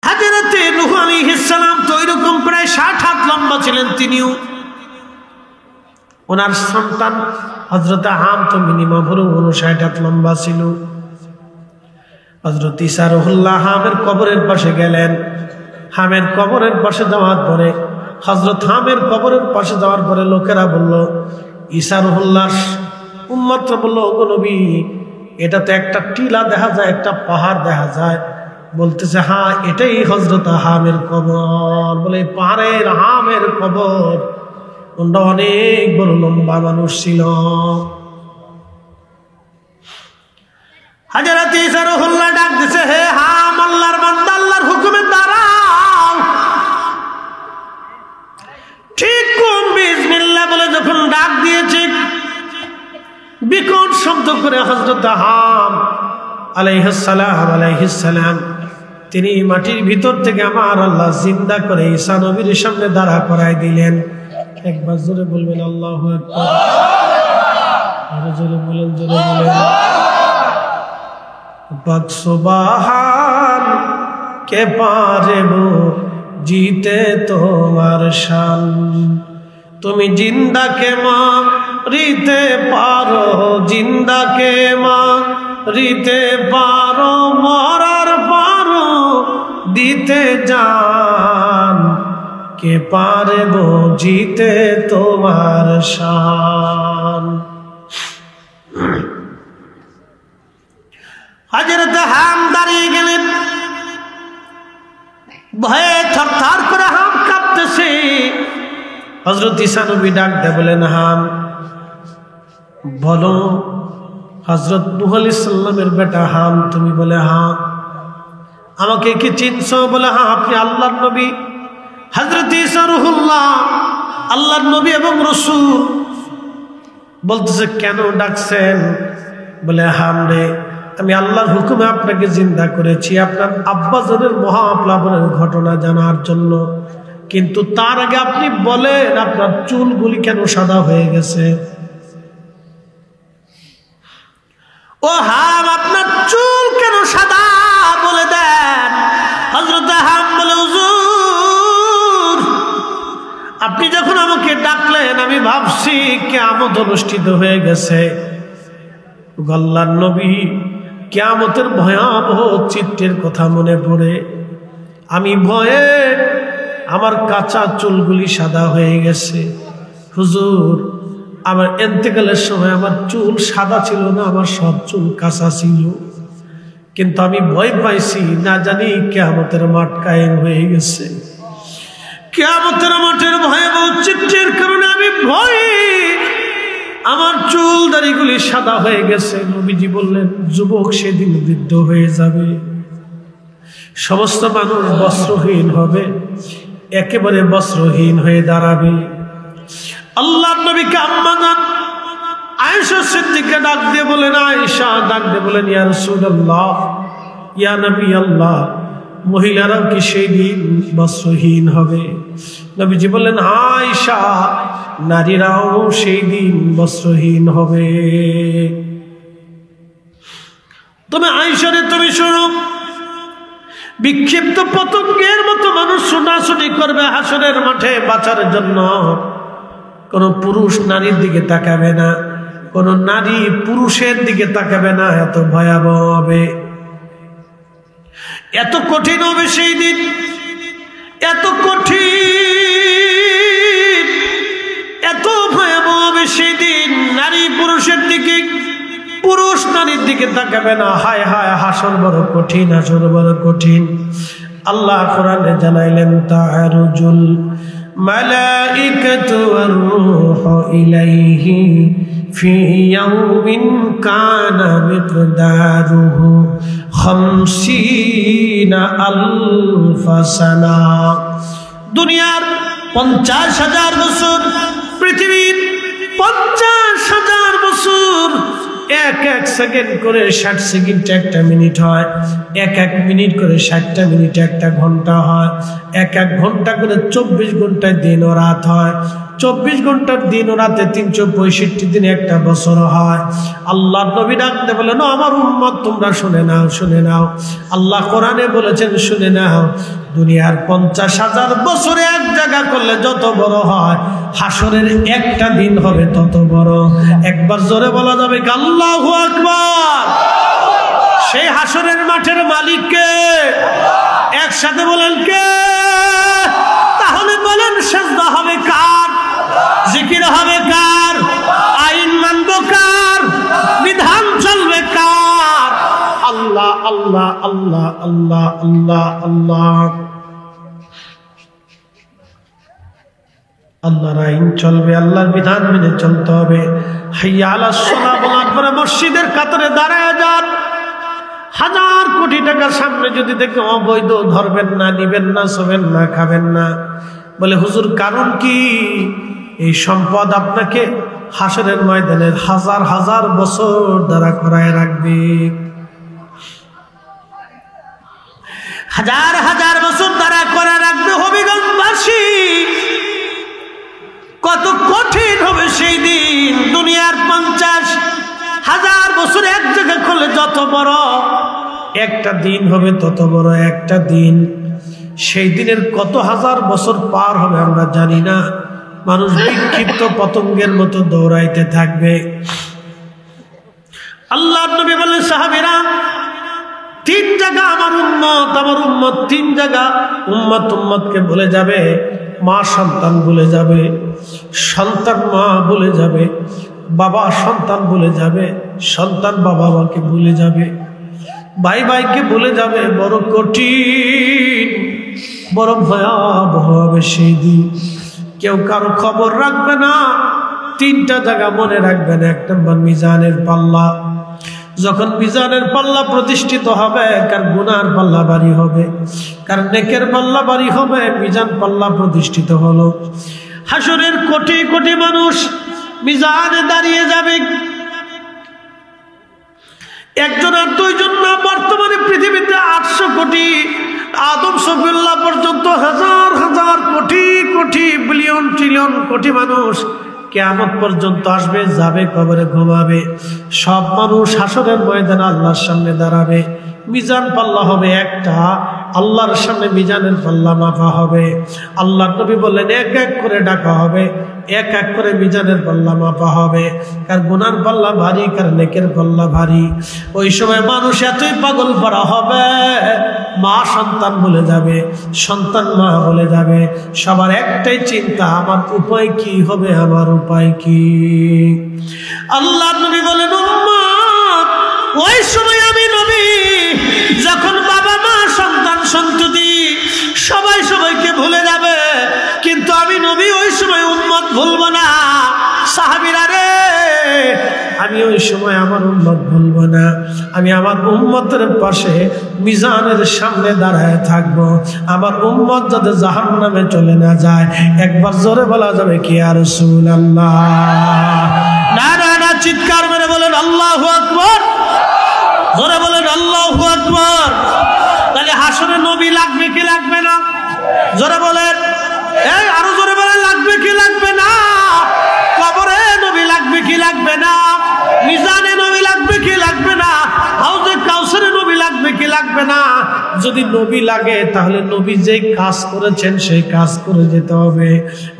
হাজরাতে নূহ আলাইহিস সালাম তো এরকম প্রায় 60 হাত লম্বা ছিলেন। তিনিও ওনার সন্তান হযরত হাম তো মিনিমাম হলো 59 হাত লম্বা ছিল। হযরত ঈসা রুহুল্লাহ হামের কবরের পাশে গেলেন। হামের কবরের পাশে যাওয়ার পরে হযরত হামের কবরের পাশে যাওয়ার পরে লোকেরা বলল, ঈসা রুহুল্লাহ উম্মতরা বলল, ওগো নবী, এটা তো একটা টিলা দেখা যায়, একটা পাহাড় দেখা যায়। বলতেছে, হ্যাঁ এটাই হযরত হামের কবর। বলে পাহাড়ের হামের কবর। ওটা অনেক বড় লম্বা মানুষ ছিল। হযরত ঈসা রুহুল্লাহ ডাক দিছে, হে হাম, আল্লাহর বান্দা, আল্লাহর হুকুমে দাঁড়াও। ঠিক কোন বিসমিল্লাহ বলে যখন ডাক দিয়েছে, বিকট শব্দ করে হযরত হাম আলাইহিস সালাম তিনি মাটির ভিতর থেকে আমার আল্লাহ জিন্দা করে ঈসা নবীর সামনে দাঁড়া করায় দিলেন। একবার জোরে বলবেন আল্লাহু আকবার। আরো জোরে বলেন, জোরে বলেন। পাক সুবহান কে পারেবো জিতে তোমার শান, তুমি জিন্দাকে মারিতে পারো, জিন্দাকে মারিতে পারো, মরার পারো দিতে জান, কে পারেবো জিতে তোমার শান। হযরত হাম দাঁড়িয়ে গেলেন। ভয়ে থরথর করে হাম কাঁপতেছে। হযরত ঈসা নবী ডাক দিয়ে বলেন, হাম বলো, হযরত নূহ আলাইহিস সালামের বেটা হাম তুমি? বলে হ্যাঁ। আমাকে কি চিনছো? বলে হ্যাঁ, আপনি আল্লাহর নবী। হযরত ঈসা রুহুল্লাহ আল্লাহর নবী এবং রাসূল। বলতেছে, কেন ডাকছেন? বলে হাম রে, আমি আল্লাহর হুকুমে আপনাকে জিন্দা করেছি আপনার আব্বাজানের মহাপ্লাবনের ঘটনা জানার জন্য। কিন্তু তার আগে আপনি বলেন, আপনার চুলগুলি কেন সাদা হয়ে গেছে? ও হাম, আপনার চুল কেন সাদা বলে দেন। হযরত হাম বলে, হুজুর, আপনি যখন আমাকে ডাকলেন আমি ভাবছি কিয়ামত অনুষ্ঠিত হয়ে গেছে। আল্লাহর নবী কিয়ামতের ভয়াবহ চিত্রের কথা মনে পড়ে আমি ভয়ে আমার কাঁচা চুলগুলি সাদা হয়ে গেছে। হুজুর, আমার ইন্তেকালের সময় আমার চুল সাদা ছিল না, আমার সব চুল কাঁচা ছিল। কিন্তু আমি ভয় পাইছি, না জানি কিয়ামতের মাঠ কায়েম হয়ে গেছে। কিয়ামতের মাঠের ভয়াবহ চিত্রের কারণে আমি ভয়ে আমার চুল দাড়িগুলি সাদা হয়ে গেছে। নবীজি বললেন, যুবক সেদিন বৃদ্ধ হয়ে যাবে, সমস্ত মানুষ বস্ত্রহীন হবে, একেবারে বস্ত্রহীন হয়ে দাঁড়াবে। আল্লাহর নবীকে আম্মা জান আয়েশা সিদ্দিকা ডাক দিয়ে বলেন, আয়েশা ডাক দিয়ে বলেন, ইয়া রাসূলুল্লাহ, ইয়া নবী আল্লাহ, মহিলারাও কি সেই দিন বস্ত্রহীন হবে? নবীজি বললেন, আয়েশা, নারীরাও সেই দিন বস্ত্রহীন হবে। তুমি আয়েশা রে, তুমি শোনো, বিক্ষিপ্ত পতঙ্গের মতো মানুষ ছোটাছুটি করবে হাসরের মাঠে বাঁচার জন্য। কোন পুরুষ নারীর দিকে তাকাবে না, কোন নারী পুরুষের দিকে তাকাবে না। এত ভয়াবহ হবে, এত কঠিন হবে সেই দিন, এত কঠিন, এত ভয়াবহ হবে সেই দিন। নারী পুরুষের দিকে, পুরুষ নারীর দিকে তাকাবে না। হায় হায়, হাসর বড় কঠিন, হাসর বড় কঠিন। আল্লাহ কোরআনে জানাইলেন, তাআরুজুল মালাইকাতু ওয়ার রূহু ইলাইহি ফি ইয়াউমিন কানা মিকদারুহু 50 আলফ সানা। দুনিয়ার 50,000 বছর, পৃথিবীর 50,000 বছর, এক এক সেকেন্ড করে 60 সেকেন্ড একটা মিনিট হয়, এক এক মিনিট করে 60টা মিনিট একটা ঘন্টা হয়, এক এক ঘন্টা করে 24 ঘন্টায় দিন ও রাত হয়, 24 ঘন্টার দিন ও রাতে 365 দিনে একটা বছর হয়। আল্লাহ নবী ডাকতে বলেন, আমার উম্মত তোমরা শুনে নাও, শুনে নাও। আল্লাহ কোরআনে বলেছেন শুনে নাও, দুনিয়ার 50,000 বছরে এক জায়গা করলে যত বড় হয়, হাসরের একটা দিন হবে তত বড়। একবার জোরে বলা যাবে আল্লাহু আকবার। সেই হাসরের মাঠের মালিক কে? একসাথে বলেন কে? তাহলে বলেন সেজদা হবে কার? জিকির হবে কার? আইন মানব কার? বিধান চলবে কার? আল্লাহ আল্লাহ আল্লাহ আল্লাহ আল্লাহ আল্লাহ। আল্লাহর আইন চলবে, আল্লাহর বিধান মেনে চলতে হবে। হাইয়া আলাস সালাহ বলার পরে মসজিদের কাতারে দাঁড়ায় যান। 1000 কোটি টাকার সামনে যদি দেখে অবৈধ, ধরবেন না, নিবেন না, শোবেন না, খাবেন না। বলে হুজুর কারণ কি? এই সম্পদ আপনাকে হাসরের ময়দানে 1000 বছর দাঁড়া করায় রাখবে। 1000 বছর দাঁড়া করে রাখবে। হবিগঞ্জবাসী, কত কঠিন হবে সেই দিন। দুনিয়ার 50,000 বছর এক জায়গায় করলে যত বড় একটা দিন হবে তত বড় একটা দিন। সেই দিনের কত 1000 বছর পার হবে আমরা জানি না। মানুষ বিক্ষিপ্ত পতঙ্গের মতো দৌড়াইতে থাকবে। আল্লাহ নবী বলেন সাহাবীরা, 3 জায়গা আমার উম্মত 3 জায়গা উম্মতকে বলে যাবে। মা সন্তান বলে যাবে, সন্তান মা বলে যাবে, বাবা সন্তান বলে যাবে, সন্তান বাবা মাকে বলে যাবে, ভাই ভাইকে বলে যাবে। বড় কঠিন, বড় ভয়াবহ হবে সেই দিন। কেউ কারো খবর রাখবে না। 3টা জায়গা মনে রাখবেন। 1 নম্বর মিজানের পাল্লা। যখন মিজানের পাল্লা প্রতিষ্ঠিত হবে, কার গুনার পাল্লা ভারী হবে, কার নেকের পাল্লা ভারী হবে। মিজান পাল্লা প্রতিষ্ঠিত হলো। হাসরের কোটি কোটি মানুষ মিজানে দাঁড়িয়ে যাবে। একজন আর দুইজন না, বর্তমানে পৃথিবীতে 800 কোটি, আদম সফিউল্লাহ পর্যন্ত 1000 কোটি কোটি বিলিয়ন ট্রিলিয়ন কোটি মানুষ কিয়ামত পর্যন্ত আসবে, যাবে কবরে ঘুমাবে। সব মানুষ হাসরের ময়দানে আল্লাহর সামনে দাঁড়াবে। মিজান পাল্লা হবে একটা, আল্লাহর সামনে মিজানের পাল্লা মাপা হবে। আল্লাহ নবী বললেন এক এক করে ডাকা হবে, এক এক করে মিজানের পাল্লা মাপা হবে। কার গুনার পাল্লা ভারী, কার নেকের পাল্লা ভারী। ওই সময় মানুষ এতই পাগল করা হবে, মা সন্তান বলে যাবে, সন্তান মা বলে যাবে। সবার একটাই চিন্তা, আমার উপায় কি হবে, আমার উপায় কি? আল্লাহ নবী বলেন উম্মত, ওই সময় আমি নবী যখন বাবা মা সন্তান সন্ততি সবাই সবাইকে ভুলে যাবে, কিন্তু আমি নবী ওই সময় উম্মত ভুলবো না। সাহাবীরা রে, আমি ওই সময় আমার উম্মত ভুলবো না। আমি আমার উম্মতের পাশে মিজানের সামনে দাঁড়ায় থাকবো। আমার উম্মত যাতে জাহান্নামে চলে না যায়। একবার জোরে বলা যাবে কি ইয়া রাসূলুল্লাহ? না না না, চিৎকার মেরে বলেন আল্লাহু আকবার। জোরে বলেন আল্লাহু আকবার। তাহলে হাসরে নবী লাগবে কি লাগবে না? জোরে বলেন, এই আরো জোরে বলেন, লাগবে কি লাগবে না? কবরে নবী লাগবে কি লাগবে না? মিজানে নবী লাগবে কি লাগবে না? হাউজে কাউসারে নবী লাগবে কি লাগবে না? যদি নবী লাগে তাহলে নবী যে কাজ করেছেন সেই কাজ করে যেতে হবে।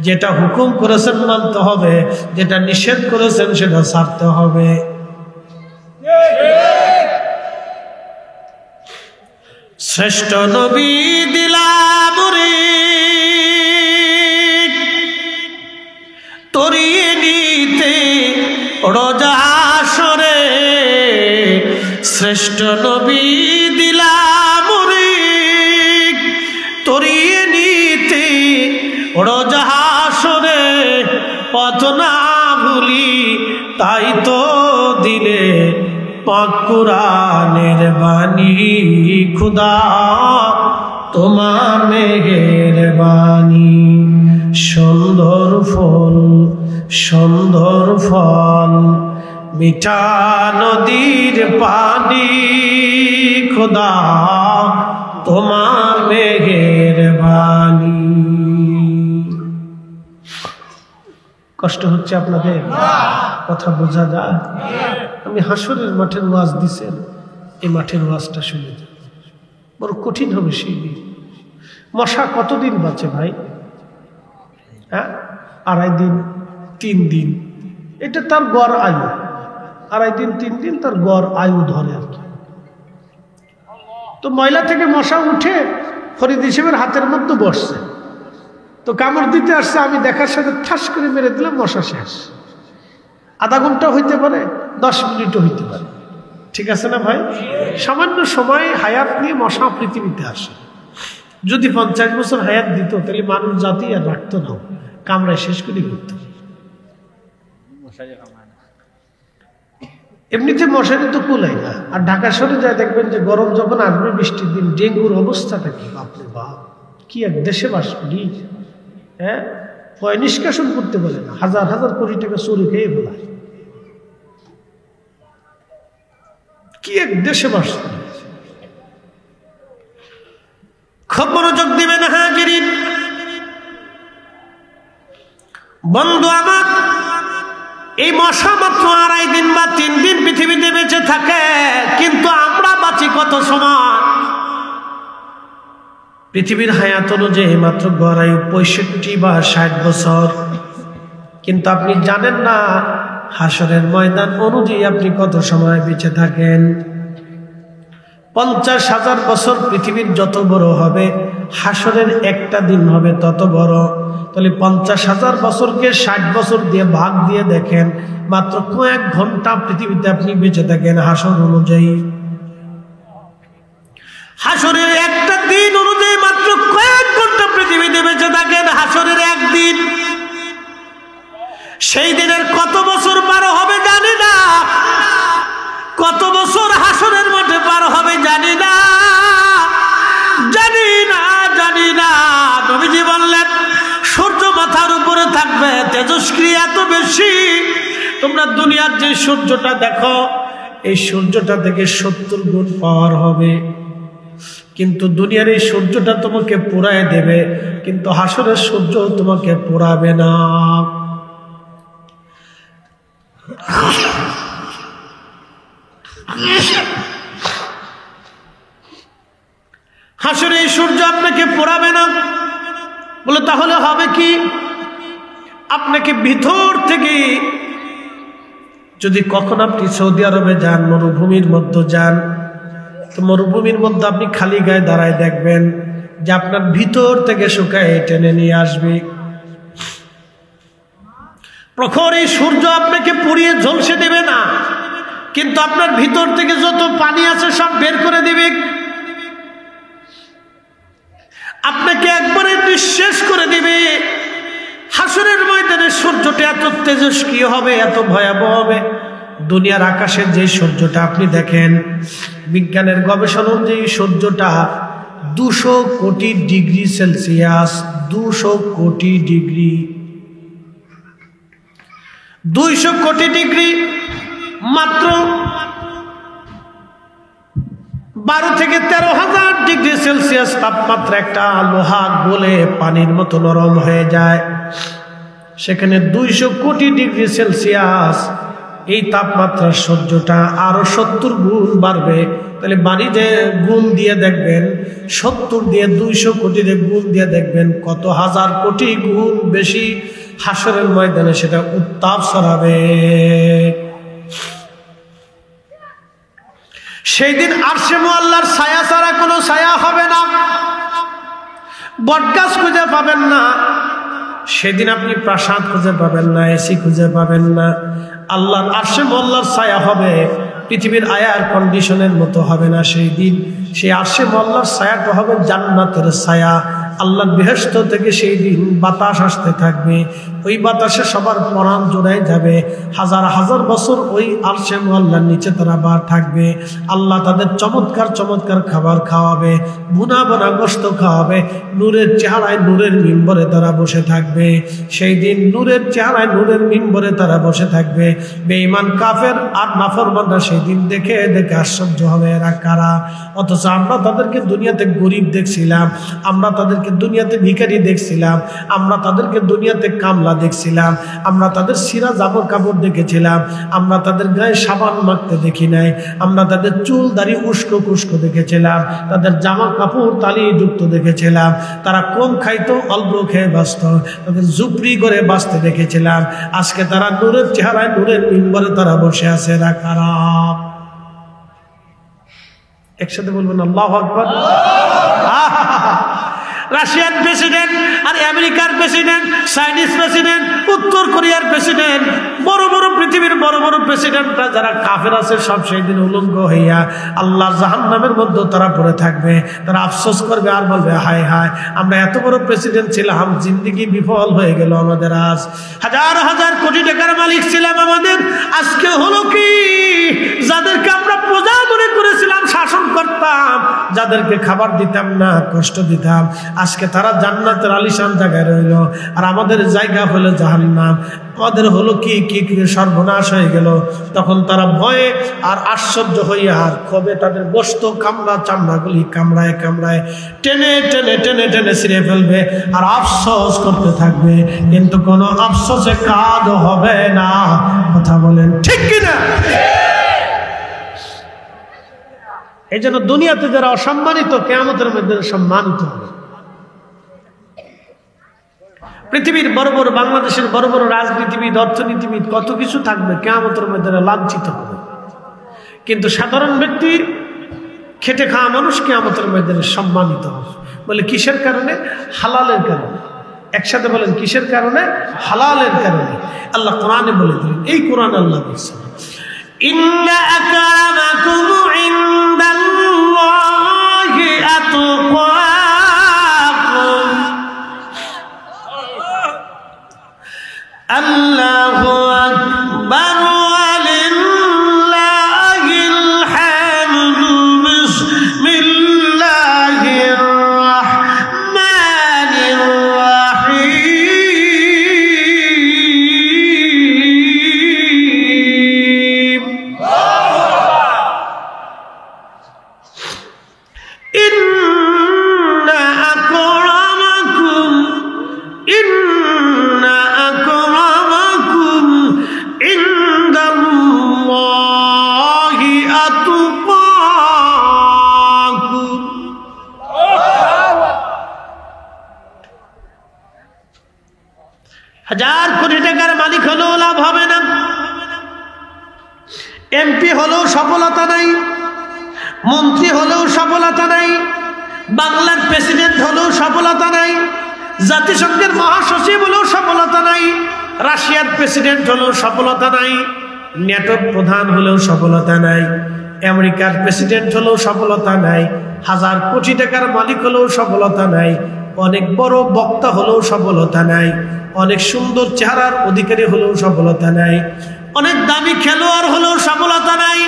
যেটা হুকুম করেছেন মানতে হবে, যেটা নিষেধ করেছেন সেটা ছাড়তে হবে। শ্রেষ্ঠ নবী দিলাম রে তরিয়ে নিতে রোজা আসরে। শ্রেষ্ঠ নবী দিলাম রে তরিয়ে নিতে রোজা আসরে। পথ না ভুলি তাই তো দিলে পাক কুরআনের বাণী। খুদা তোমার মেহেরবানি। সুন্দর ফুল সুন্দর ফল মিঠা নদীর পানি খোদা তোমার মেহেরবানি। কষ্ট হচ্ছে আপনাদের? কথা বোঝা যায়? আমি হাসরের মাঠের ওয়াজ দিছেন, এই মাঠের ওয়াজটা শুনে বড় কঠিন হবে সেই দিন। মশা কতদিন বাঁচে ভাই? হ্যাঁ, 2.5 দিন 3 দিন, এটা তার গড় আয়ু। 2.5 দিন 3 দিন তার গড় আয়ু ধরে আর কি। তো ময়লা থেকে মশা উঠে ফরিদ হিসেবের হাতের মধ্যে বসছে, তো কামড় দিতে আসছে, আমি দেখার সাথে ঠাস করে মেরে দিলাম, মশা শেষ। আধা ঘন্টা হইতে পারে, 10 মিনিটও হইতে পারে, ঠিক আছে না ভাই? সামান্য সময় হায়াত নিয়ে মশা পৃথিবীতে আসে। যদি 50 বছর হায়াত দিত তাহলে মানুষ জাতি আর রাখতো না, কামড়ায় শেষ করে করত। এমনিতে মশারি তো কুলাই না। আর ঢাকা শহরে যায় দেখবেন যে গরম যখন আসবে, বৃষ্টির দিন, ডেঙ্গুর অবস্থাটা কি, বাপরে বাপ, কি এক দেশে বাস করি। হ্যাঁ, পয় নিষ্কাশন করতে বলে না, 1000 কোটি টাকা চুরি খেয়ে বলা, কি এক দেশে বাস করি। খুব মনোযোগ দিবেন হাজিরিন। বন্ধু আমার, এই মশা মাত্র 2.5 দিন বা 3 দিন পৃথিবীতে বেঁচে থাকে, কিন্তু আমরা বাঁচি কত সময়? পৃথিবীর হায়াত অনুযায়ী মাত্র গড় আয়ু 65 বা 60 বছর। কিন্তু আপনি জানেন না হাসরের ময়দান অনুযায়ী আপনি কত সময় বেঁচে থাকেন। 50,000 বছর পৃথিবীর যত বড় হবে, হাসরের একটা দিন হবে তত বড়। তাহলে 50,000 বছরকে 60 বছর দিয়ে ভাগ দিয়ে দেখেন, মাত্র কয়েক ঘন্টা পৃথিবীতে আপনি বেঁচে থাকেন হাসর অনুযায়ী। হাসরের একটা দিন অনুযায়ী মাত্র কয়েক ঘন্টা পৃথিবীতে বেঁচে থাকেন, হাসরের একদিন। সেই দিনের কত বছর পার হবে জানি না, কত বছর হাসরের মাঠে পার হবে জানি না, জানি না, জানি না। নবীজি বললেন, সূর্য মাথার উপরে থাকবে, তেজস্ক্রিয়া এত বেশি, তোমরা দুনিয়ার যে সূর্যটা দেখো, এই সূর্যটা থেকে 70 গুণ পাওয়ার হবে। কিন্তু দুনিয়ার এই সূর্যটা তোমাকে পোড়ায় দেবে, কিন্তু হাসরের সূর্য তোমাকে পোড়াবে না। হাসরে এই সূর্য আপনাকে পোড়াবে না। বলে তাহলে হবে কি? আপনাকে ভিতর থেকে, যদি কখন আপনি সৌদি আরবে যান, মরুভূমির মধ্যে যান, তো মরুভূমির মধ্যে আপনি খালি গায়ে দাঁড়ায় দেখবেন যে আপনার ভিতর থেকে শুকায় টেনে নিয়ে আসবে। প্রখর এই সূর্য আপনাকে পুড়িয়ে ঝলসে দেবে না, কিন্তু আপনার ভিতর থেকে যত পানি আছে সব বের করে দেবে, আপনাকে একবারে নিঃশেষ করে দিবে। হাসরের ময়দানে সূর্যটা এত তেজস্ক্রি হবে, এত ভয়াবহ হবে। দুনিয়ার আকাশের যে সূর্যটা আপনি দেখেন, বিজ্ঞানের গবেষণা অনুযায়ী সূর্যটা 200 কোটি ডিগ্রি সেলসিয়াস, 200 কোটি ডিগ্রি, 200 কোটি ডিগ্রি, মাত্র 12 থেকে 13,000 ডিগ্রি সেলসিয়াস তাপমাত্রা একটা লোহা গলে পানির মতো নরম হয়ে যায়। সেখানে 200 কোটি ডিগ্রি সেলসিয়াস এই তাপমাত্রার সূর্যটা আরো 70 গুণ বাড়বে। তাহলে বাড়ি যে গুণ দিয়ে দেখবেন, 70 দিয়ে 200 কোটি গুণ দিয়ে দেখবেন কত হাজার কোটি গুণ বেশি হাসরের ময়দানে সেটা উত্তাপ ছড়াবে। সেই দিন আরশে মুআল্লার ছায়া ছাড়া কোনো ছায়া হবে না, বটগাছ খুঁজে পাবেন না, সেদিন আপনি প্রাসাদ খুঁজে পাবেন না, এসি খুঁজে পাবেন না। আল্লাহর আরশে মুআল্লার ছায়া হবে, পৃথিবীর আয়ার কন্ডিশনের মতো হবে না। সেই দিন সেই আরশে মুআল্লার ছায়াটা হবে জান্নাতের ছায়া। আল্লাহর বেহেশত থেকে সেই দিন বাতাস আসতে থাকবে, ওই বাতাসে সবার পরাণ জোড়ায় যাবে, হাজার হাজার বছর ওই আরশে মুআল্লার নিচে তারা থাকবে। আল্লাহ তাদের চমৎকার চমৎকার খাবার খাওয়াবে, বুনা বোনা গোশত খাওয়াবে, নূরের চেহারায় নূরের মিম্বরে তারা বসে থাকবে। সেই দিন নূরের চেহারায় নূরের মিম্বরে তারা বসে থাকবে। বেঈমান কাফের আর নাফরমানরা সেই দিন দেখে দেখে আশ্চর্য হবে, এরা কারা? অথচ আমরা তাদেরকে দুনিয়াতে গরিব দেখছিলাম, আমরা তাদেরকে দুনিয়াতে ভিখারি দেখছিলাম, আমরা তাদেরকে দুনিয়াতে কামলা দেখছিলাম, আমরা তাদের সিরা জাবর কাপড় দেখেছিলাম, আমরা তাদের গায়ে সাবান মাখতে দেখি নাই, আমরা তাদের চুল দাড়ি উস্কো কুস্কো দেখেছিলাম, তাদের জামা কাপড় তালি যুক্ত দেখেছিলাম, তারা কম খাইতো অল্প খেয়ে বাঁচত, তাদের ঝুপড়ি করে বাঁচতে দেখেছিলাম। আজকে তারা নূরের চেহারায় নূরের মিম্বরে তারা বসে আছে, এরা কারা? একসাথে বলবেন আল্লাহু আকবার। রাশিয়ার প্রেসিডেন্ট আর আমেরিকার প্রেসিডেন্ট, চাইনিজ প্রেসিডেন্ট, উত্তর কোরিয়ার প্রেসিডেন্ট, বড় বড় পৃথিবীর বড় বড় প্রেসিডেন্টরা যারা কাফের আছে সব সেই দিন উলঙ্গ হইয়া আল্লাহ জাহান্নামের মধ্যে তারা পড়ে থাকবে। তারা আফসোস করবে আর বলবে, হায় হায়, আমরা এত বড় প্রেসিডেন্ট ছিলাম, জিন্দেগি বিফল হয়ে গেল আমাদের। আজ হাজার হাজার কোটি টাকার মালিক ছিলাম আমাদের, আজকে হলো কি? যাদেরকে আমরা প্রজা মনে করেছিলাম, শাসন করতাম, যাদেরকে খাবার দিতাম না, কষ্ট দিতাম, আজকে তারা জান্নাতের আলিশান জায়গায় রইল, আর আমাদের জায়গা হলো জাহান্নাম। আমাদের হলো কি কি সর্বনাশ হয়ে গেল। তখন তারা ভয়ে আর আশ্চর্য হইয়া আর ক্ষোভে তাদের গোশত কামড়া চামড়াগুলি কামড়ায় কামড়ায় টেনে টেনে টেনে টেনে ছিঁড়ে ফেলবে আর আফসোস করতে থাকবে, কিন্তু কোনো আফসোসে কাজ হবে না। কথা বলেন ঠিক কিনা? এই জন্য দুনিয়াতে যারা অসম্মানিত, কিয়ামতের মধ্যে সম্মানিত হবে। পৃথিবীর বড় বড়, বাংলাদেশের বড় বড় রাজনীতিবিদ, অর্থনীতিবিদ, কত কিছু থাকবে, কিয়ামতের মধ্যে লাঞ্ছিত হবে। কিন্তু সাধারণ ব্যক্তি, খেটে খাওয়া মানুষ কিয়ামতের মধ্যে সম্মানিত হবে। বলে কিসের কারণে? হালালের কারণে। একসাথে বলেন কিসের কারণে? হালালের কারণে। আল্লাহ কোরআনে বলে দিলেন, এই কোরআন আল্লাহ বলছেন, ইন্না আকরামাকুম ইনদাল্লাহি আতকাকুম। আল্লাহু আকবার ওয়ালিল্লাহিল হামদু। বিসমিল্লাহির রাহমানির রাহিম। ইন্না আকরামাকুম ইনদাল্লাহি আতকাকুম। হাজার কোটি টাকার মালিক হলেও লাভ হবে না, এমপি হলেও সফলতা নাই, মন্ত্রী হলেও সফলতা নাই, বাংলার প্রেসিডেন্ট হলেও সফলতা নাই, জাতিসংঘের মহাসচিব হলেও সফলতা নাই, রাশিয়ার প্রেসিডেন্ট হলেও সফলতা নাই, ন্যাটোর প্রধান হলেও সফলতা নাই, আমেরিকার প্রেসিডেন্ট হলেও সফলতা নাই, হাজার কোটি টাকার মালিক হলেও সফলতা নাই, অনেক বড় বক্তা হলেও সফলতা নাই, অনেক সুন্দর চেহারার অধিকারী হলেও সফলতা নাই, অনেক দামি খেলোয়াড় হলেও সফলতা নাই,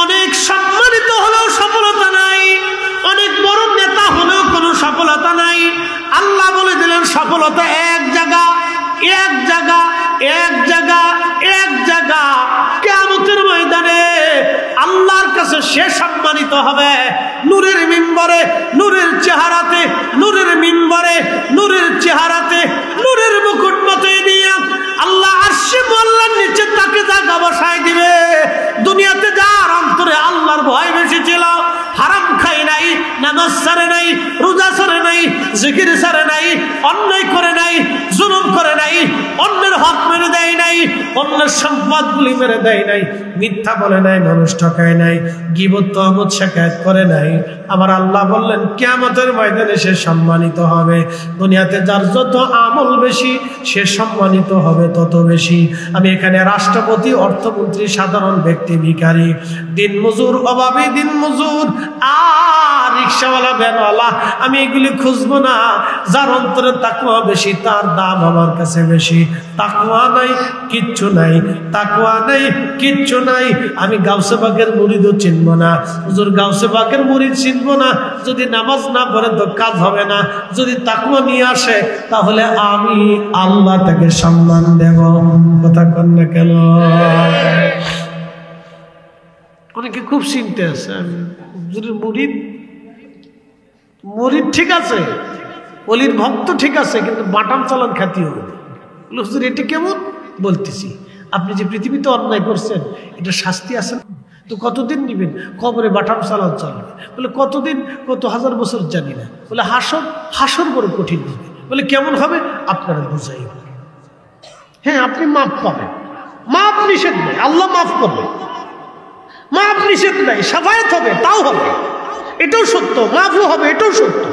অনেক সম্মানিত হলেও সফলতা নাই, অনেক বড় নেতা হলেও কোনো সফলতা নাই। আল্লাহ বলে দিলেন, সফলতা এক জায়গা, এক জায়গা, এক জায়গা, এক জায়গা। কিয়ামতের ময়দানে আল্লাহর কাছে সে সম্মানিত হবে নূরের মিম্বরে, নূরের চেহারাতে, নূরের মিম্বরে, নূরের চেহারাতে, নূরের মুকুট মাথায় নিয়ে আল্লাহ আরশে মুআল্লার নিচে তাকে জায়গা বসায় দিবে। দুনিয়াতে যার অন্তরে আল্লাহর ভয় বেশি ছিল, হারাম খাই নাই, নামাজ ছাড়ে নাই, রোজা ছাড়ে নাই, জিকির ছাড়ে নাই, অন্যায় করে নাই, জুলুম করে নাই, অন্যের হক মেরে দেয় নাই, অন্যের সম্পদগুলি মেরে দেয় নাই, মিথ্যা বলে নাই, মানুষ ঠকায় নাই, গীবত তহমত শিকায়াত করে নাই। আমার আল্লাহ বললেন কিয়ামতের ময়দানে সে সম্মানিত হবে। দুনিয়াতে যার যত আমল বেশি সে সম্মানিত হবে তত বেশি। আমি এখানে রাষ্ট্রপতি, অর্থমন্ত্রী, সাধারণ ব্যক্তি, ভিখারি, দিনমজুর, অভাবী দিনমজুর আর রিকশাওয়ালা, ভ্যানওয়ালা, আমি এগুলি খুঁজবো না। যার অন্তরে তাকওয়া বেশি তার দাম আমার কাছে বেশি। তাকওয়া নাই কিচ্ছু নাই, তাকওয়া নাই কিচ্ছু নাই। আমি গাউসে পাকের মুরিদও চিনব না, হুজুর গাউসে পাকের মুরিদ চিনব না। যদি নামাজ না পড়ে তো কাজ হবে না। যদি তাকওয়া নিয়ে আসে তাহলে আমি আল্লাহ তাকে সম্মান দেব। কথা কন না কেন? অনেকে খুব চিনতে আছে হুজুরের মুরিদ। মুরিদ ঠিক আছে, অলির ভক্ত ঠিক আছে, কিন্তু বাটাম চালান খ্যাতি হবে। হুজুর এটা কেমন? বলতেছি, আপনি যে পৃথিবীতে অন্যায় করছেন এটা শাস্তি আছে তো কতদিন নিবেন? কবরে বাটাম চালান চলবে। বলে কতদিন? কত হাজার বছর জানি না। বলে হাসর, হাসর বড় কঠিন হবে। বলে কেমন হবে? আপনারা বুঝাই। হ্যাঁ, আপনি মাফ পাবেন, মাফ নিষেধ নেই, আল্লাহ মাফ করবে, মাফ নিষেধ নাই, সাফায়াত হবে, তাও হবে, এটাও সত্য। মাফও হবে, এটাও সত্য।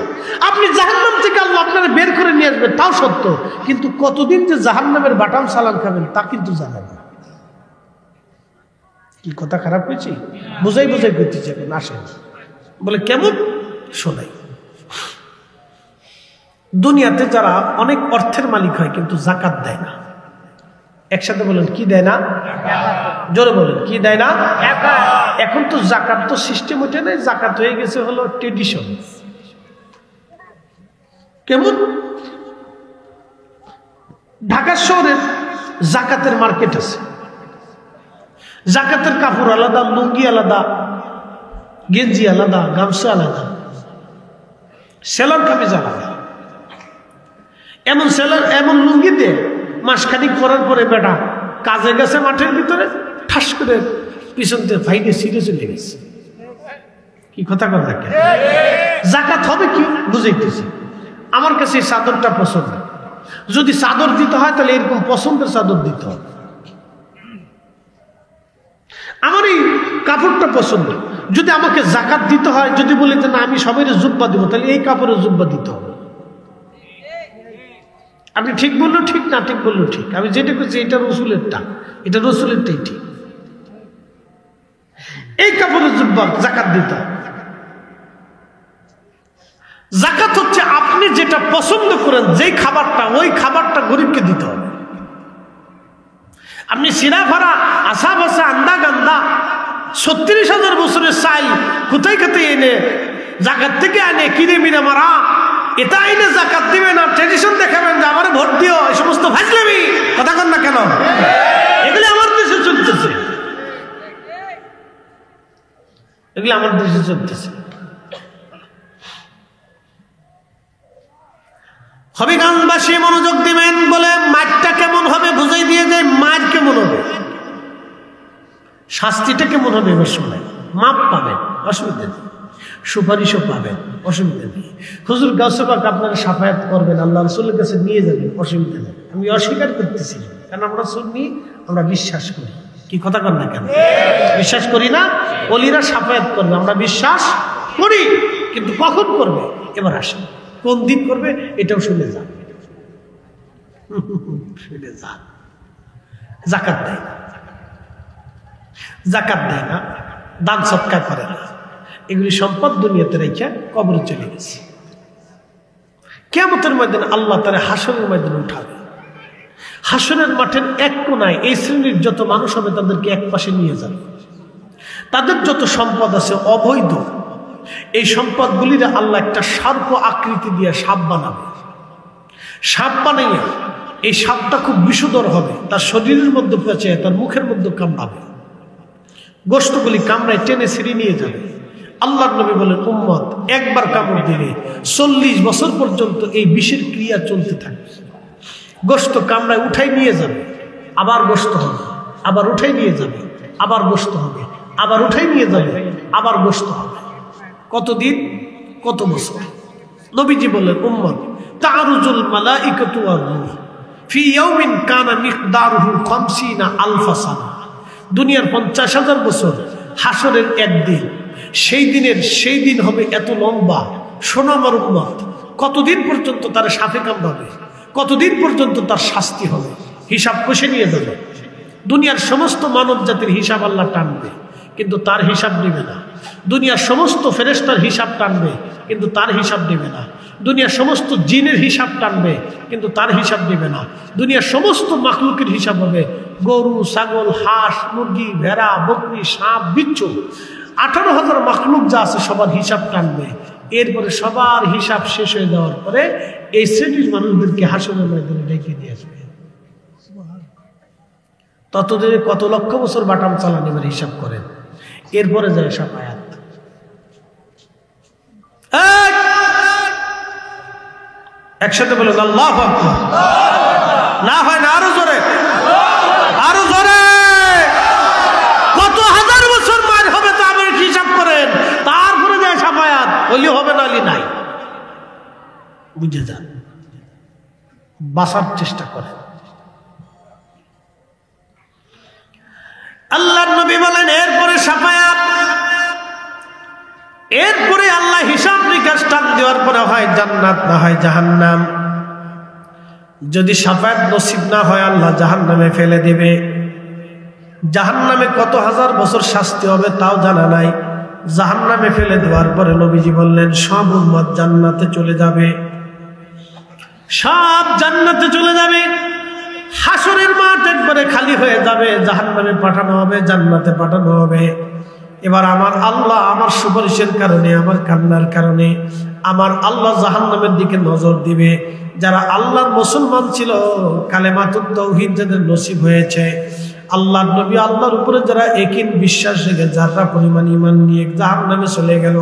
আপনি জাহান্নাম থেকে আল্লাহ আপনারা বের করে নিয়ে আসবেন, তাও সত্য। কিন্তু কতদিন যে জাহান্নামের বাটাম সালাম খাবেন তা কিন্তু জানা না। কি কথা খারাপ হয়েছে? বুঝাই বুঝাই করতে যাবেন, আসেন। বলে কেমন? শোনাই। দুনিয়াতে যারা অনেক অর্থের মালিক হয় কিন্তু জাকাত দেয় না। একসাথে বলেন, কি দেয় না? জোরে বলেন, কি দেয় না? এখন তো জাকাত তো সিস্টেম ওঠে নাই, জাকাত হয়ে গেছে হলো ট্রেডিশন। কেমন? ঢাকা শহরে জাকাতের মার্কেট আছে। জাকাতের কাপড় আলাদা, লুঙ্গি আলাদা, গেঞ্জি আলাদা, গামছা আলাদা, সেলার কামিজ আলাদা। এমন সেলার, এমন লুঙ্গি দিয়ে মাসখানিক করার পরে বেটা কাজে গেছে মাঠের ভিতরে, ঠাস করে পিছন দিয়ে ফাইটে ছিঁড়ে চলে গেছে। কি কথা কথা? জাকাত হবে কি বুঝাইতেছি। আমার কাছে এই চাদরটা পছন্দ, যদি চাদর দিতে হয় তাহলে এরকম পছন্দের চাদর দিতে হবে। আমার এই কাপড়টা পছন্দ, যদি আমাকে জাকাত দিতে হয়, যদি বলি যে না আমি সবাই জুব্বা দিব, তাহলে এই কাপড়ের জুব্বা দিতে হবে। আপনি ঠিক বললো ঠিক, না ঠিক বললো ঠিক। আমি যেটা করছি এটা রসুলেরটা, এটা রসুলেরটাই ঠিক। এই কাপড়ের জুব্বা জাকাত দিতে হবে। জাকাত হচ্ছে আপনি যেটা পছন্দ করেন, যেই খাবারটা, ওই খাবারটা গরিবকে দিতে হবে। আপনি সিরা ফারা, আসা ভাসা, আন্দা গান্দা ৩৬,০০০ বছরের চাই কোথায় কোথায় এনে জাকাত থেকে আনে কিনে মিনে মারা, এটা আইনে জাকাত দিবে না, ট্রেডিশন দেখাবেন যে আমার ভোট দিও, এই সমস্ত ফাজলামি। কথা কন না কেন? এগুলি আমার দেশে চলতেছে, এগুলি আমার দেশে চলতেছে। হবিগঞ্জবাসী মনোযোগ দিবেন। বলে মারটা কেমন হবে বুঝাই দিয়ে যায়। মার কেমন হবে, শাস্তিটা কেমন হবে এবার শোনায়। মাপ পাবেন, অসুবিধা নেই, সুপারিশও পাবেন, অসুবিধা নেই। হুজুর গাউসে পাক আপনারা সাফায়াত করবেন, আল্লাহ রাসূলের কাছে নিয়ে যাবেন, অসুবিধা নেই। আমি অস্বীকার করতেছি, কারণ আমরা সুন্নি, আমরা বিশ্বাস করি। কি কথা কর না কেন? বিশ্বাস করি না? ওলিরা সাফায়াত করবে, আমরা বিশ্বাস করি, কিন্তু কখন করবে? এবার আসেন, কোন দিন করবে এটাও শুনে যান, শুনে যান। জাকাত দেয় না, জাকাত দেয় না, দান সৎকার করে না, এগুলি সম্পদ দুনিয়াতে রেখে কবরে চলে গেছে। কিয়ামতের ময়দানে আল্লাহ তাআলা হাসরের ময়দানে উঠাবে। হাসরের মাঠের এক কোনায় এই শ্রেণীর যত মানুষ হবে তাদেরকে এক পাশে নিয়ে যাবে। তাদের যত সম্পদ আছে অবৈধ, এই সম্পদগুলির আল্লাহ একটা সার্প আকৃতি দিয়ে সাপ বানাবে। সাপ বানাইয়া এই সাপটা খুব বিষধর হবে, তার শরীরের মধ্যে পেঁচে তার মুখের মধ্যে কামড়াবে, গোশতগুলি কামড়ায় টেনে ছিঁড়ে নিয়ে যাবে। আল্লাহর নবী বলেন, উম্মত একবার কামড় দিলে ৪০ বছর পর্যন্ত এই বিষের ক্রিয়া চলতে থাকবে। গোশত কামড়ায় উঠাই নিয়ে যাবে, আবার গোশত হবে, আবার উঠাই নিয়ে যাবে, আবার গোশত হবে, আবার উঠাই নিয়ে যাবে, আবার গোশত হবে। কতদিন? কত বছর? নবীজি বললেন, উম্মত তারুজুল মালাইকাতু ওয়ার রূহ ফি ইয়াউমিন কানা মিকদারুহু ৫০,০০০ সানা। দুনিয়ার 50,000 বছর, হাসরের একদিন, সেই দিন হবে এত লম্বা। শোনো আমার উম্মত, কতদিন পর্যন্ত তার সাপে কামড়াবে, কতদিন পর্যন্ত তার শাস্তি হবে, হিসাব কষে নিয়ে যাবে। দুনিয়ার সমস্ত মানব জাতির হিসাব আল্লাহ টানবে, কিন্তু তার হিসাব নেবে না। দুনিয়ার সমস্ত ফেরেশতার হিসাব টানবে, কিন্তু তার হিসাব নেবে না। দুনিয়ার সমস্ত জিনের হিসাব টানবে, কিন্তু তার হিসাব নেবে না। দুনিয়ার সমস্ত মাখলুকের হিসাব হবে। গরু, ছাগল, হাঁস, মুরগি, ভেড়া, বকরি, সাপ, বিচ্ছু, 18,000 মাখলুক যা আছে সবার হিসাব টানবে। এরপরে সবার হিসাব শেষ হয়ে যাওয়ার পরে এই শ্রেণীর মানুষদেরকে হাসরের ময়দানে ডেকে নিয়ে আসবে। ততদিনে কত লক্ষ বছর বাটাম চালান, এবার হিসাব করেন। এরপরে যায় সব আয়াত। একসাথে বলুন আল্লাহু আকবার। না হয় না, আরো জোরে, আরো জোরে। কত হাজার বছর মার হবে তা আমার হিসাব করেন, তারপরে যায় সব আয়াত। হলি হবে না, হলি নাই। বুঝে যান, বাঁচার চেষ্টা করেন। আল্লাহর নবী বলেন এরপরে সাফায়াত, এরপরে আল্লাহ হিসাব নিকাশ টান দেওয়ার পরে হয় জান্নাত না হয় জাহান্নাম। যদি সাফায়াত নসিব না হয় আল্লাহ জাহান্নামে ফেলে দিবে। জাহান্নামে কত হাজার বছর শাস্তি হবে তাও জানা নাই। জাহান্নামে ফেলে দেওয়ার পরে নবীজি বললেন সব উম্মত জান্নাতে চলে যাবে, সব জান্নাতে চলে যাবে। হাসরের মাঠ একবারে খালি হয়ে যাবে, জাহান্নামে পাঠানো হবে, জান্নাতে পাঠানো হবে। এবার আমার আল্লাহ আমার সুপারিশের কারণে, আমার কান্নার কারণে আমার আল্লাহ জাহান্নামের দিকে নজর দিবে। যারা আল্লাহর মুসলমান ছিল, কালেমাতুত তাওহীদ যাদের নসিব হয়েছে, আল্লাহর নবী আল্লাহর উপরে যারা একিন বিশ্বাস রেখে যারা পরিমাণ ঈমান নিয়ে জাহান্নামে চলে গেল,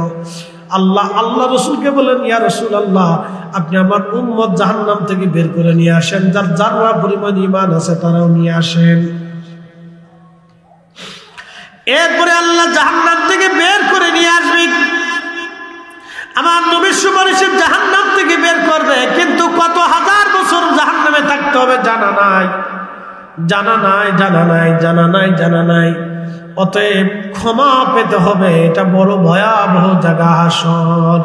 আল্লাহ রসুলকে বলেন ইয়া রাসূলুল্লাহ, আপনি আমার উম্মত জাহান্নাম থেকে বের করে নিয়ে আসেন, যার যারা পরিমাণ ঈমান আছে তারাও নিয়ে আসেন। এরপরে আল্লাহ জাহান্নাম থেকে বের করে নিয়ে আসবে। আমার নবীর সুপারিশে জাহান্নাম থেকে বের করবে, কিন্তু কত হাজার বছর জাহান্নামে থাকতে হবে জানা নাই, জানা নাই, জানা নাই, জানা নাই, জানা নাই। অতএব ক্ষমা পেতে হবে। এটা বড় ভয়াবহ জায়গা হাসর।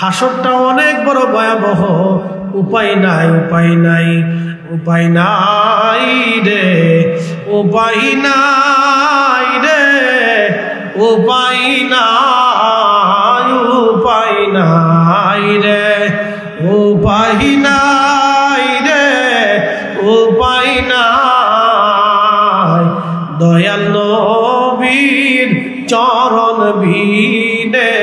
হাসরটা অনেক বড় ভয়াবহ। উপায় নাই, উপায় নাই, উপায় নাই রে, উপায় নাই রে, উপায় নাই, উপায় নাই রে, উপায় নাই রে, উপায় নাই। দয়াল নবীর চরণ বিনে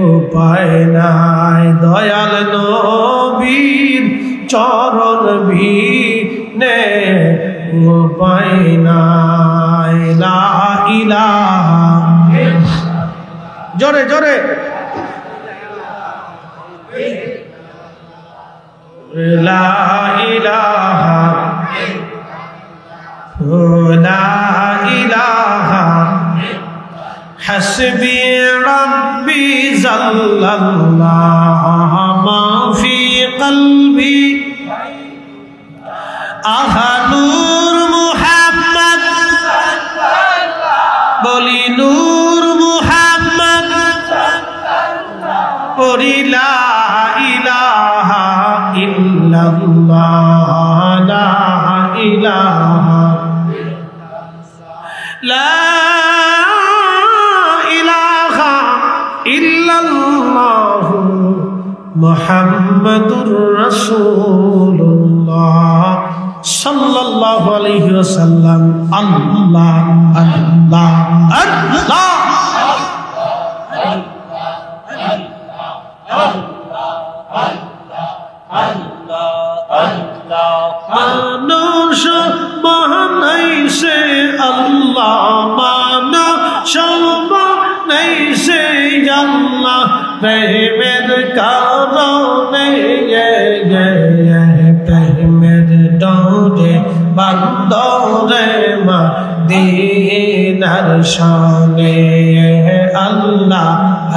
উপায় নাই, দয়াল নবীর চরণ বিনে উপায় নাই। লা ইলাহা, জোরে জোরে, লা ইলাহা, লা ইলাহা, হাসবি রাব্বি জাল্লাল্লাহু মা ফি কলবি। আহা নূর মুহাম্মদ, বলি নূর মুহাম্মদ, পড়ি লা ইলাহা ইল্লাল্লাহ, লা ইলাহা, লা ইলাহা ইল্লাল্লাহ মুহাম্মাদুর রাসূলুল্লাহ সাল্লাল্লাহু আলাইহি ওয়াসাল্লাম। আল্লাহ আল্লাহ আল্লাহ, মানুষ বানাইছে আল্লাহ, মানুষ বানাইছে আল্লাহ, প্রেমের কারণে প্রেমের ডোরে বান্দরে মদিনার শানে। আল্লাহ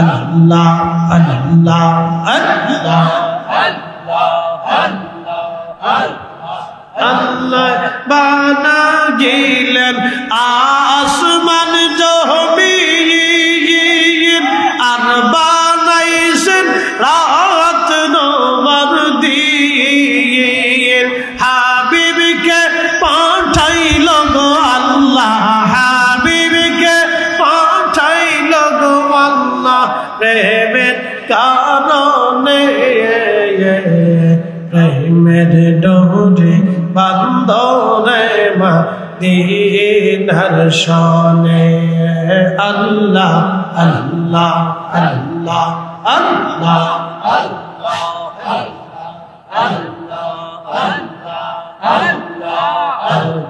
আল্লাহ আল্লাহ আল্লাহ আল্লাহ বানা সাজিলেন আসমান জমিন আর বানাইছেন রাত নবার দিন হাবিবকে পাঠাইল গো আল্লাহ হাবিবকে পাঠাইল গো আল্লাহ প্রেমের কারণে প্রেমের ডোরে বান্দরে মদিনার শনে আল্লাহ আল্লাহ আল্লাহ আল্লাহ আল্লাহ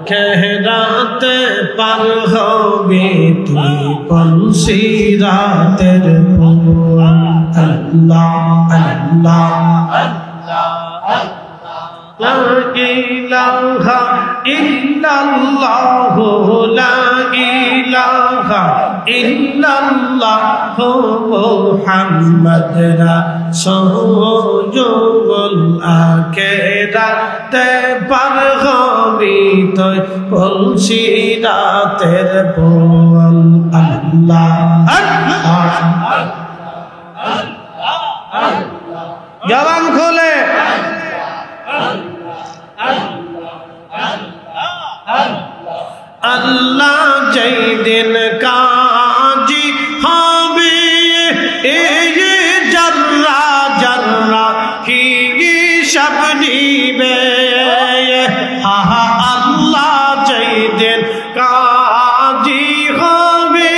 খেরাতে পার হবি তুই পলসিরাতের ফুল আল্লাহ আল্লাহ লা ইলাহা ইল্লাল্লাহ লা ইলাহা ইল্লাল্লাহ মুহাম্মদ রাসূলুল আখিরাতে পার হবি তুই পলসিরাতের ফুল আল্লাহ আল্লাহ জবান খোলে আল্লাহ যেই দিন কাজী হবে এই জর্রা জর্রা হিসাব নিবে আল্লাহ যেই দিন কাজী হবে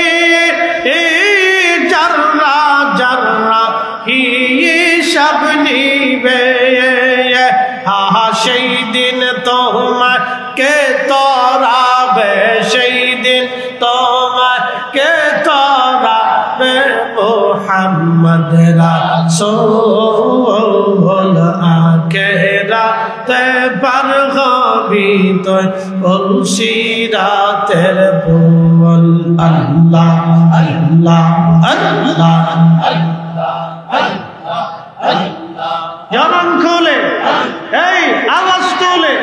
এই জর্রা জর্রা হিসাব নিবে সেই দিন তোমাকে তরাবে সেই দিন তোমাকে তরাবে মুহাম্মদ রাসূল আখিরাতে পার হবি তুই পলসিরাতের ফুল আল্লাহ আল্লাহ আল্লাহ জবান খুলে এই আওয়াজ তুলে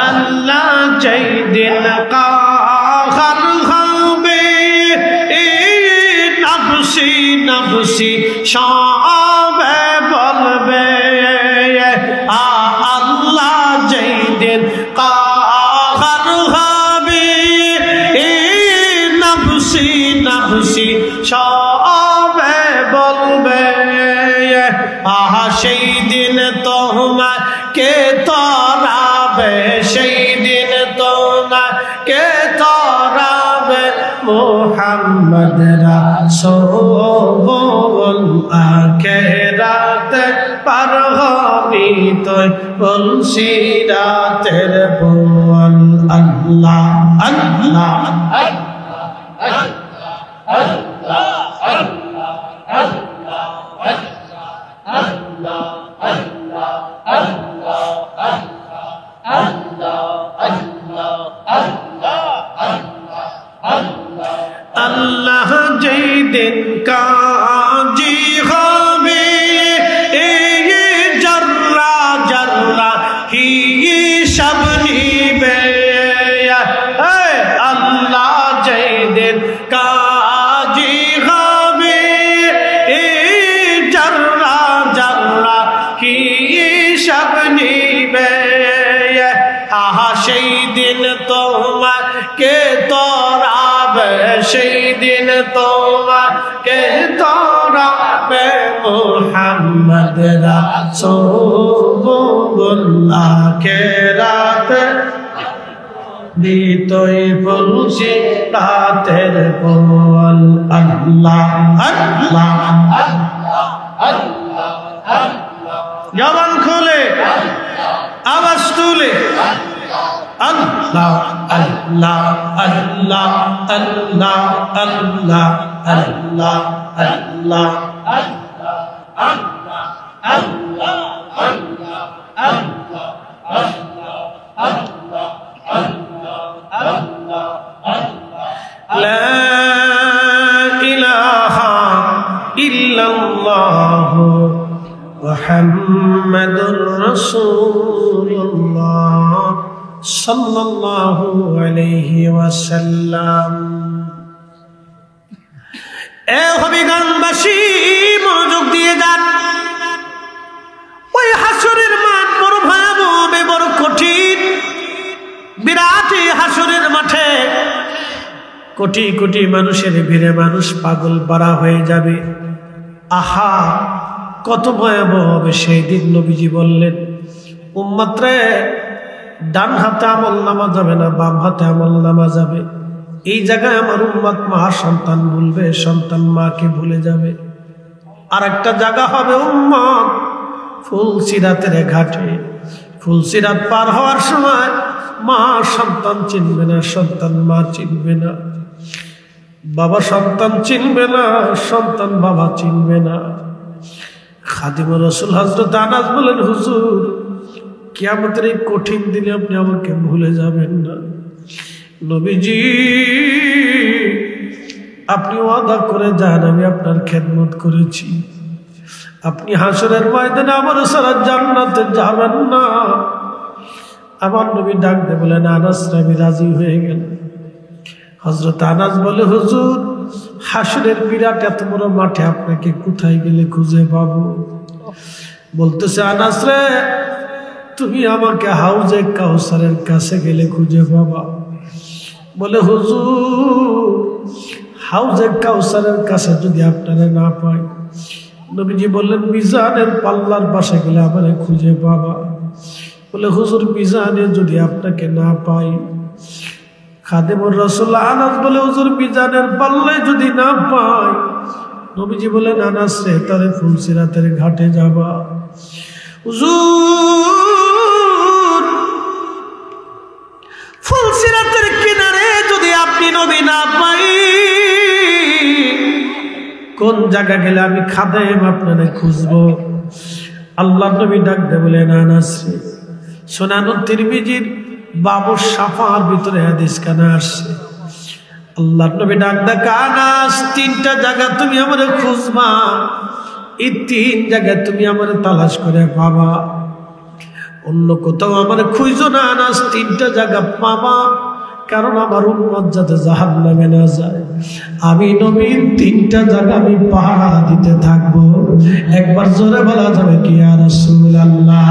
আল্লাহ যেই দিন কাহার হবে নফসি নফসি সবে বলবে আল্লাহ যেই দিন কাহার হবে নফসি নফসি সবে বলবে সেই দিন তোমাকে তরাবে সেই দিন তোমাকে তরাবে মুহাম্মদ রাসূল আখিরাতে পার হবি তুই পলসিরাতের ফুল আল্লাহ আল্লাহ আল্লাহ যেই দিন কাজী হবে এই জর্রা জর্রা হিসাব নিবে আল্লাহ যেই দিন কাজী হবে এই জর্রা জর্রা হিসাব নিবে সেই দিন তোমাকে তরাবে সেই দিন তোমাকে তরাবে মুহাম্মদ রাসূলুল আখিরাতে দিতই পলসিরাতের ফুল আল্লাহ আল্লাহ জবান খুলে আওয়াজ তুলে আল্লাহ আল্লাহ আল্লাহ আল্লাহ আল্লাহ আল্লাহ আল্লাহ লা ইলাহা ইল্লাল্লাহ মুহাম্মাদুর রাসূলুল্লাহ সাল্লাল্লাহু আলাইহি ওয়াসাল্লাম। এ হবিগঞ্জবাসী মনোযোগ দিয়ে যান। ওই হাসরের মাঠ বড় ভয়াবহ, বড় কঠিন, বিরাট হাসরের মাঠে কোটি কোটি মানুষের ভিড়ে মানুষ পাগল পারা হয়ে যাবে। আহা, কত ভয়াবহ হবে সেই দিন। নবীজি বললেন, উম্মত রে, ডান হাতে আমল নামা যাবে না, বাম হাতে আমল নামা যাবে। এই জায়গায় আমার উম্মত মা সন্তান ভুলবে, সন্তান মাকে ভুলে যাবে। আর একটা জায়গা হবে উম্মত ফুলসিরাতের ঘাটে, ফুলসিরাত পার হওয়ার সময় মা সন্তান চিনবে না, সন্তান মা চিনবে না, বাবা সন্তান চিনবে না, সন্তান বাবা চিনবে না। খাদিমুর রাসূল হযরত আনাস বলেন, হুজুর, কিয়ামতের এই কঠিন দিনে আপনি আমাকে ভুলে যাবেন না। নবীজি, আপনি ওয়াদা করে যান, আমি আপনার খেদমত করেছি, আপনি হাসরের ময়দানে আমার সারা জান্নাতে যাবেন না। আমার নবী ডাক দিয়ে বলেন, আনাস, আমি রাজি হয়ে গেল। হযরত আনাস বলে, হুজুর, হাসরের বিরাট এত বড় মাঠে আপনাকে কোথায় গেলে খুঁজে পাবো? বলতেছে, আনাস রে, তুমি আমাকে হাউজে কাউসারের কাছে গেলে খুঁজে পাবা। বলে, হুজুর, হাউজে কাউসারের কাছে যদি আপনারা না পাই, নবীজি বললেন, মিজানের পাল্লার পাশে গেলে আমারে খুঁজে পাবা। বলে, হুজুর, মিজানে যদি আপনাকে না পাই। খাদিমুর রাসূল আনাস বলে, হুজুর, মিজানের পাল্লায় যদি না পাই। নবীজি বলেন, আনাস রে, তারে ফুলসিরাতের ঘাটে যাবা। হুজুর, ফুলসিরাতের কিনারে যদি আপনি নবী না পাই, কোন জায়গা গেলে আমি খাদেম আপনারে খুঁজবো? আল্লাহ নবী ডাক দে বলেন, আনাস রে, সুনানুত তিরমিজির বাবু শাফার ভিতরে হাদিস কানা আসছে। আল্লাহ নবী ডাক দে, আনাস, তিনটা জায়গা তুমি আমারে খুঁজবা, এই তিন জায়গায় তুমি আমারে তালাশ করে পাবা, অন্য কোথাও আমার খুঁজো না। আনাস, তিনটা জায়গা পাবা, কারণ আমার উম্মত যাতে জাহান্নামে না যায়। আমি নবীর তিনটা জায়গা আমি পাহারা দিতে থাকবো। একবার জোরে বলা যাবে কি, ইয়া রাসূলুল্লাহ?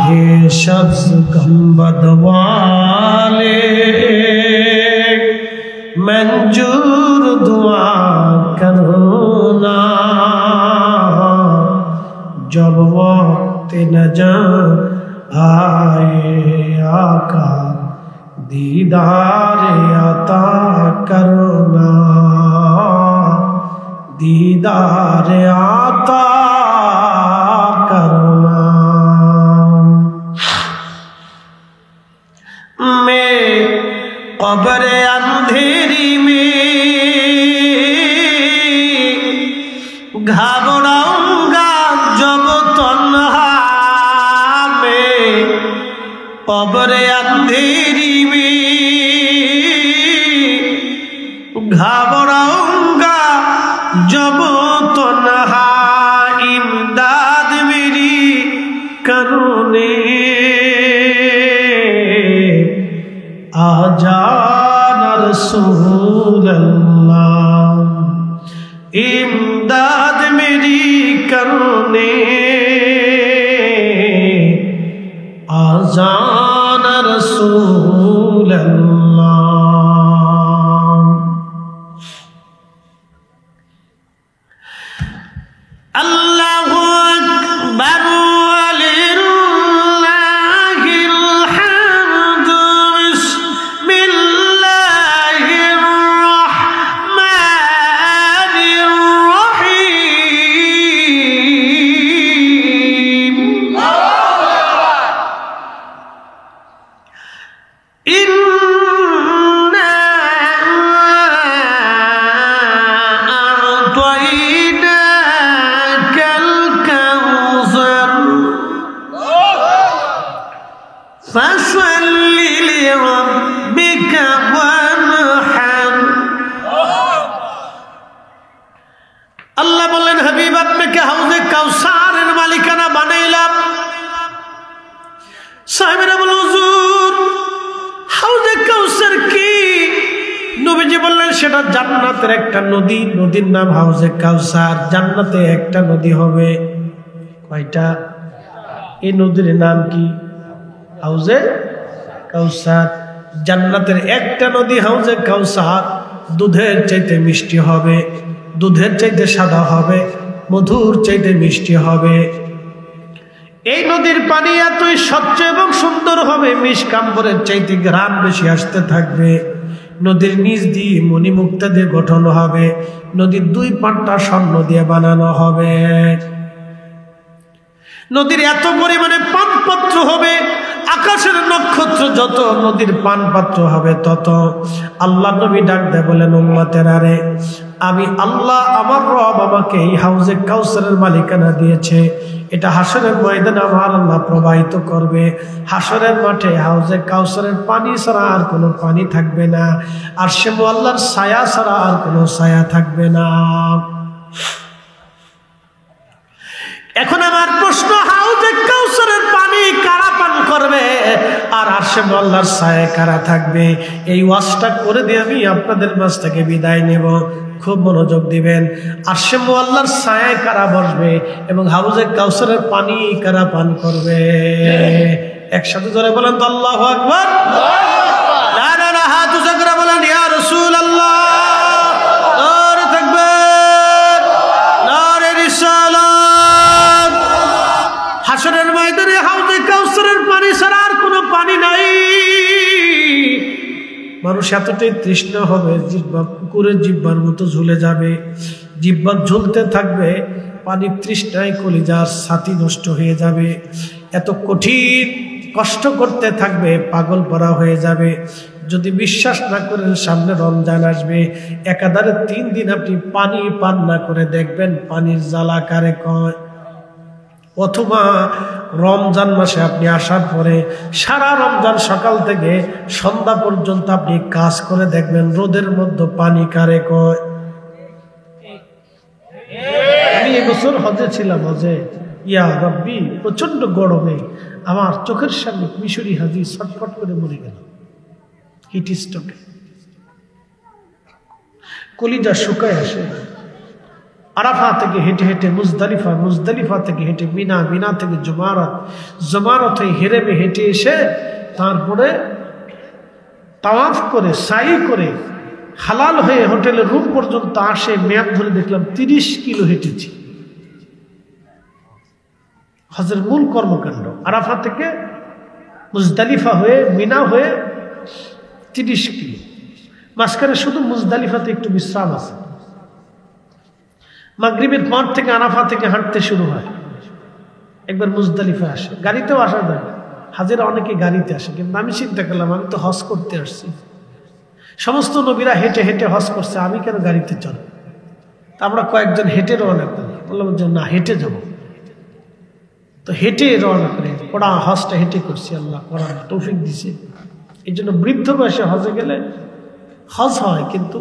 হে সবজ গম্বদ ওয়ালে मंजूर दुआ करो ना, जब वक्त नजर आए आका दीदार अता करो ना, दीदार आता करो ना। मैं कब्र अंधेरी में घबराऊंगा जब तन्हा में, कब्र अंधेरी में घबराऊंगा जब तन्हा, इमदाद मेरी करोने आजाना रसूल अल्लाह, इमदाद मेरी करने आजाना रसूल अल्लाह। अल्लाहु अकबर আল্লাহ বললেন, হাবিব আপনাকে হাউজে কাউসারের মালিকানা বানাইলাম। সাহাবীরা বলল, হুজুর হাউজে কাউসার কি? নবীজি বললেন, সেটা জান্নাতের একটা নদী, নদীর নাম হাউজে কাউসার। জান্নাতে একটা নদী হবে। কয়টা? এই নদীর নাম কি? হাউজে কাউসার। জান্নাতের একটা নদী হাউজে কাউসার। দুধের চাইতে মিষ্টি হবে, দুধের চাইতে সাদা হবে, মধুর চাইতে মিষ্টি হবে। এই নদীর পানি এতই স্বচ্ছ এবং সুন্দর হবে, মিষ্কাম্বরের চাইতে ঘ্রাণ বেশি আসতে থাকবে। নদীর নিচ দিয়ে মণিমুক্তা দিয়ে গঠন হবে, নদীর দুই পাড়টা স্বর্ণ দিয়ে বানানো হবে। নদীর এত পরিমাণে পানপাত্র হবে, আকাশের নক্ষত্র যত নদীর পানপাত্র হবে তত। আল্লাহ নবী ডাক দেয়, বলেন, উম্মতের আরে আমি আল্লাহ আমার রব আমাকে এই হাউজে কাউসারের মালিকানা দিয়েছে। এটা হাসরের ময়দানে আমার আল্লাহ প্রবাহিত করবে। হাসরের মাঠে হাউজে কাউসারের পানি ছাড়া আর কোনো পানি থাকবে না, আর সে আল্লাহর ছায়া ছাড়া আর কোনো ছায়া থাকবে না। এখন আমার প্রশ্ন, হাউজে কাউসারের পানি কারা পান করবে, আর আরশে আল্লাহর ছায়ায় কারা থাকবে? এই ওয়াজটা করে দিয়ে আমি আপনাদের মাঝ থেকে বিদায় নেব। খুব মনোযোগ দিবেন। আরশে আল্লাহর ছায়ায় কারা বসবে এবং হাউজে কাউসারের পানি কারা পান করবে? একসাথে জোরে বলেন তো আল্লাহু আকবার। না না না, হাত উঁচু করে বলেন, ইয়া রাসূলুল্লাহ। নারে তাকবীর, নারে রিসালাত। হাসরের ময়দানে হাউজে কাউসারের পানি ছাড়া আর কোনো পানি নাই। মানুষ এতটাই তৃষ্ণ হবে, জিহ্বা কুকুরের জিহ্বার মতো ঝুলে যাবে, জিহ্বা ঝুলতে থাকবে, পানির তৃষ্ণায় কলিজার ছাতি নষ্ট হয়ে যাবে। এত কঠিন কষ্ট করতে থাকবে, পাগল পড়া হয়ে যাবে। যদি বিশ্বাস না করেন, সামনে রমজান আসবে, একাধারে 3 দিন আপনি পানি পান না করে দেখবেন পানির জ্বালা কারে কয়। অথবা রমজান মাসে আপনি আসার পরে সারা রমজান সকাল থেকে সন্ধ্যা পর্যন্ত আপনি কাজ করে দেখবেন রোদের মধ্যে পানি কারে কয়। আমি এবছর হজে ছিলাম, হজে ইয়া রব্বি প্রচন্ড গরমে আমার চোখের সামনে মিশরি হাজি ছটফট করে মরে গেল হিট স্ট্রোকে। কলিজা শুকায় আসে। আরাফা থেকে হেঁটে হেঁটে মুজদালিফা, মুজদালিফা থেকে হেঁটে মিনা, মিনা থেকে জমারাত, জমারাত হয়ে হেরেমে হেঁটে এসে তারপরে তাওয়াফ করে সাই করে হালাল হয়ে হোটেলের রুম পর্যন্ত আসে। ম্যাপ ধরে দেখলাম 30 কিলো হেঁটেছি। হজের মূল কর্মকাণ্ড আরাফা থেকে মুজদালিফা হয়ে মিনা হয়ে 30 কিলো। মাঝখানে শুধু মুজদালিফাতে একটু বিশ্রাম আছে। মাগরিবের পর থেকে আরাফা থেকে হাঁটতে শুরু হয়, একবার মুজদালিফা আসে। গাড়িতেও আসা যায়, হাজিরা অনেকে গাড়িতে আসে, কিন্তু আমি চিন্তা করলাম আমি তো হজ করতে আসছি, সমস্ত নবীরা হেঁটে হেঁটে হজ করছে, আমি কেন গাড়িতে চল? তা আমরা কয়েকজন হেঁটে রওনা করি। বললাম যে না, হেঁটে যাব। তো হেঁটে রওনা করে পড়া হজটা হেঁটে করছি। আল্লাহ করার তৌফিক দিছে। এই জন্য বৃদ্ধ বয়সে হজে গেলে হজ হয়, কিন্তু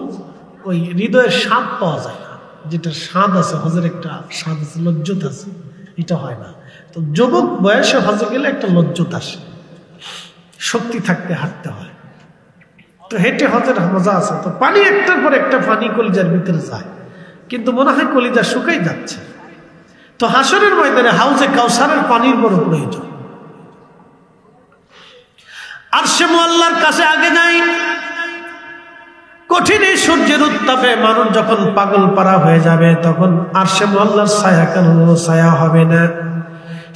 ওই হৃদয়ের স্বাদ পাওয়া যায় না। যেটা স্বাদ আছে, হজের একটা স্বাদ আছে, লজ্জত আছে, এটা হয় না। তো যুবক বয়সে হজে গেলে একটা লজ্জত আসে, শক্তি থাকতে হাঁটতে হয়। তো হেঁটে হজের মজা আছে। তো পানি একটার পর একটা পানি কলিজার ভিতরে যায়, কিন্তু মনে হয় কলিজা শুকাই যাচ্ছে। তো হাসরের ময়দানে হাউজে কাউসারের পানির বড় প্রয়োজন। আরশে মুআল্লার কাছে আগে যাই। কঠিন এই সূর্যের উত্তাপে মানুষ যখন পাগল পারা হয়ে যাবে, তখন আরশে মুআল্লার ছায়া কেন ছায়া হবে না।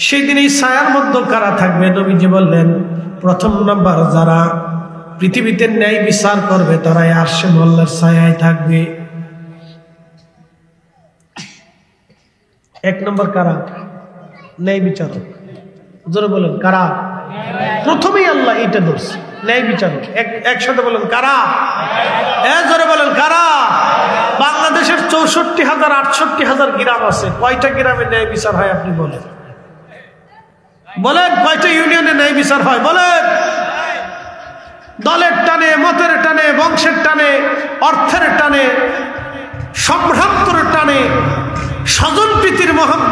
সেই দিন এই ছায়ার মধ্যে কারা থাকবে? নবীজি বললেন, প্রথম নাম্বার যারা পৃথিবীতে ন্যায় বিচার করবে তারাই আরশে মুআল্লার ছায়ায় থাকবে। 1 নম্বর কারা? ন্যায় বিচারক। জোরে বলেন কারা? প্রথমেই আল্লাহ এটা ধরছে, ন্যায় বিচারক। একসাথে বলেন কারা? জোরে বলেন কারা? বাংলাদেশের 64,000 68,000 গ্রাম আছে। কয়টা গ্রামে ন্যায় বিচার হয় আপনি বলেন? বলেন কয়টা ইউনিয়নে ন্যায় বিচার হয়? বলেন। দলের টানে, মতের টানে, বংশের টানে, অর্থের টানে, সম্ভ্রান্তর টানে, স্বজন